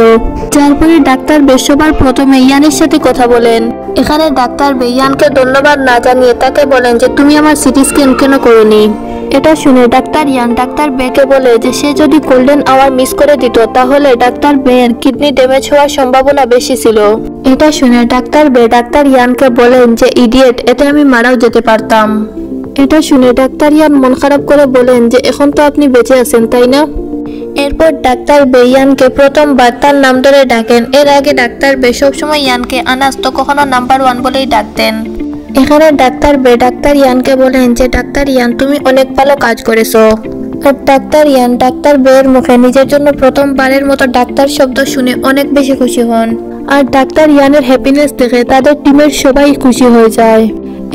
যার পরে ডাক্তার বে সবার প্রথমে ইয়ানের সাথে কথা বলেন। এখানে ডাক্তার বে ইয়ানকে ধন্যবাদ না জানিয়ে তাকে বলেন যে তুমি আমার সিটি স্ক্যান কেন করোনি। এটা শুনে ডাক্তার ইয়ান ডাক্তার বেকে বলে যে সে যদি গোল্ডেন আওয়ার মিস করে দিত তাহলে ডাক্তার বে এর কিডনি ড্যামেজ হওয়ার সম্ভাবনা বেশি ছিল। এটা শুনে ডাক্তার বে ডাক্তার ইয়ানকে বলেন যে ইডিয়েট, এতে আমি মারাও যেতে পারতাম। এটা শুনে ডাক্তার ইয়ান মন খারাপ করে বলেন যে এখন তো আপনি বেঁচে আছেন তাই না। এরপর ডাক্তার বে ইয়ানকে প্রথমবার তার নাম ধরে ডাকেন। এর আগে ডাক্তার বে সবসময় ইয়ানকে আনাস তো কখনো নাম্বার 1 বলেই ডাকতেন। এখানে ডাক্তার বে ডাক্তার ইয়ানকে বলেন যে ডাক্তার ইয়ান তুমি অনেক ভালো কাজ করেছো। আর ডাক্তার ইয়ান ডাক্তার বে এর মুখে নিজের জন্য প্রথমবারের মতো ডাক্তার শব্দ শুনে অনেক বেশি খুশি হন। আর ডাক্তার ইয়ানের হ্যাপিনেস দেখে তাদের টিমের সবাই খুশি হয়ে যায়।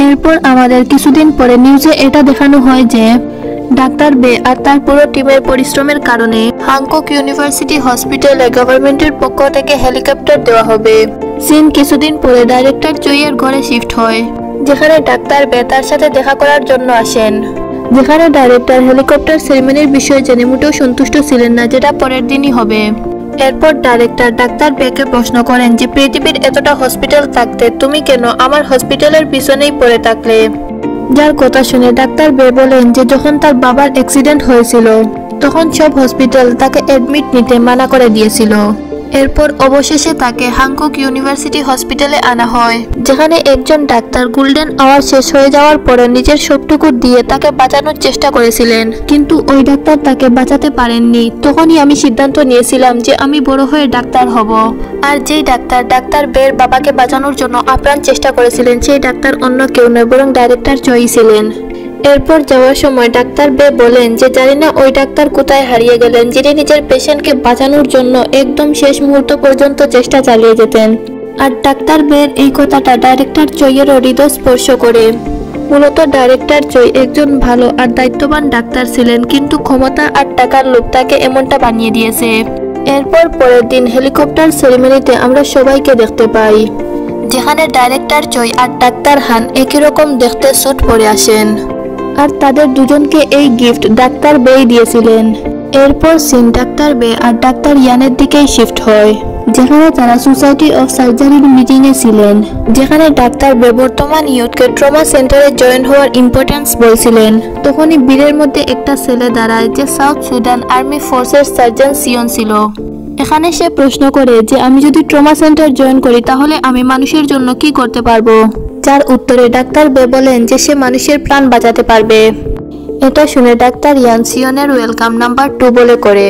এরপর আমাদের কিছুদিন পরে নিউজে এটা দেখানো হয় যে ডাক্তার বে আর তার পুরো টিমের পরিশ্রমের কারণে হাংকক ইউনিভার্সিটি হসপিটালে গভর্নমেন্টের পক্ষ থেকে হেলিকপ্টার দেওয়া হবে। সিন কিছুদিন পরে ডাইরেক্টর চইয়ের ঘরে শিফট হয় যেখানে ডাক্তার বে তার সাথে দেখা করার জন্য আসেন। যেখানে ডাইরেক্টর হেলিকপ্টার সেরিমনির বিষয়ে জেনে মোটেও সন্তুষ্ট ছিলেন না, যেটা পরের দিনই হবে। এরপর ডাইরেক্টর ডাক্তার বেকে প্রশ্ন করেন যে পৃথিবীর এতটা হসপিটাল থাকতে তুমি কেন আমার হসপিটালের পিছনেই পড়ে থাকলে। যার কথা শুনে ডাক্তার বে বলেন যে যখন তার বাবার অ্যাক্সিডেন্ট হয়েছিল তখন সব হসপিটাল তাকে অ্যাডমিট নিতে মানা করে দিয়েছিল। এরপর অবশেষে তাকে হ্যাংকক ইউনিভার্সিটি হসপিটালে আনা হয়, যেখানে একজন ডাক্তার গোল্ডেন আওয়ার শেষ হয়ে যাওয়ার পরে নিজের সবটুকু দিয়ে তাকে বাঁচানোর চেষ্টা করেছিলেন, কিন্তু ওই ডাক্তার তাকে বাঁচাতে পারেননি। তখনই আমি সিদ্ধান্ত নিয়েছিলাম যে আমি বড় হয়ে ডাক্তার হব। আর যেই ডাক্তার বের বাবাকে বাঁচানোর জন্য আপ্রাণ চেষ্টা করেছিলেন, সেই ডাক্তার অন্য কেউ নয় বরং ডাইরেক্টর চই ছিলেন। এরপর যাওয়ার সময় ডাক্তার বে বলেন যে জানি না ওই ডাক্তার কোথায় হারিয়ে গেলেন, যিনি নিজের পেশেন্টকে বাঁচানোর জন্য একদম শেষ মুহূর্ত পর্যন্ত চেষ্টা চালিয়ে যেতেন। আর ডাক্তার বের এই কথাটা ডাইরেক্টর চইয়েরও হৃদয় স্পর্শ করে। মূলত ডাইরেক্টর চই একজন ভালো আর দায়িত্ববান ডাক্তার ছিলেন, কিন্তু ক্ষমতা আর টাকার লোভ তাকে এমনটা বানিয়ে দিয়েছে। এরপর পরের দিন হেলিকপ্টার সেরিমনিতে আমরা সবাইকে দেখতে পাই, যেখানে ডাইরেক্টর চই আর ডাক্তার হান একই রকম দেখতে স্যুট পরে আসেন, আর তাদের দুজনকে এই গিফট ডাক্তার বেই দিয়েছিলেন। এরপর সিন ডাক্তার বে আর ডাক্তার ইয়ানের দিকেই শিফট হয়, যেখানে তারা সোসাইটি অফ সার্জারির মিটিংয়ে ছিলেন, যেখানে ডাক্তার বে বর্তমান ইয়ুথকে ট্রমা সেন্টারে জয়েন হওয়ার ইম্পর্টেন্স বলছিলেন। তখনই ভিড়ের মধ্যে একটা ছেলে দাঁড়ায় যে সাউথ সুদান আর্মি ফোর্সের সার্জন সিয়ন ছিল। এখানে সে প্রশ্ন করে যে আমি যদি ট্রমা সেন্টার জয়েন করি তাহলে আমি মানুষের জন্য কি করতে পারবো, যার উত্তরে ডাক্তার বে বলেন যে সে মানুষের প্রাণ বাঁচাতে পারবে। এটা শুনে ডাক্তার ইয়ান সিয়নের ওয়েলকাম নাম্বার 2 বলে করে।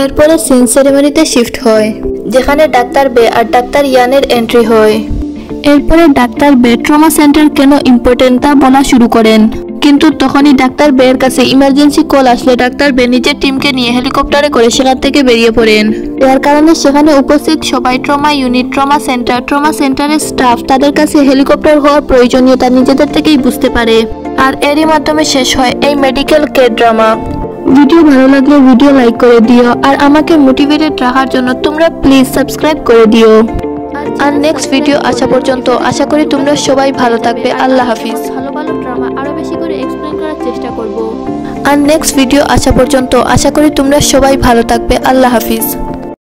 এরপরে সিন সেরেমনিতে শিফট হয়, যেখানে ডাক্তার বে আর ডাক্তার ইয়ানের এন্ট্রি হয়। এরপরে ডাক্তার বে ট্রমা সেন্টার কেন ইম্পর্টেন্ট তা বলা শুরু করেন, কিন্তু তখনই ডাক্তার বের কাছে ইমার্জেন্সি কল আসলে ডাক্তার বে নিজের টিমকে নিয়ে হেলিকপ্টারে করে সেখান থেকে বেরিয়ে পড়েন। যার কারণে সেখানে উপস্থিত সবাই ট্রমা ইউনিট, ট্রমা সেন্টারের স্টাফ তাদের কাছে হেলিকপ্টার হওয়ার প্রয়োজনীয়তা নিজেদের থেকেই বুঝতে পারে। আর এরই মাধ্যমে শেষ হয় এই মেডিকেল কে ড্রামা। ভিডিও ভালো লাগলে ভিডিও লাইক করে দিও, আর আমাকে মোটিভেটেড রাখার জন্য তোমরা প্লিজ সাবস্ক্রাইব করে দিও। আর নেক্সট ভিডিও আসা পর্যন্ত আশা করি তোমরা সবাই ভালো থাকবে। আল্লাহ হাফিজ। ভালো ভালো ড্রামা আরো বেশি করে এক্সপ্লেইন করার চেষ্টা করব। আর নেক্সট ভিডিও আসা পর্যন্ত আশা করি তোমরা সবাই ভালো থাকবে। আল্লাহ হাফিজ।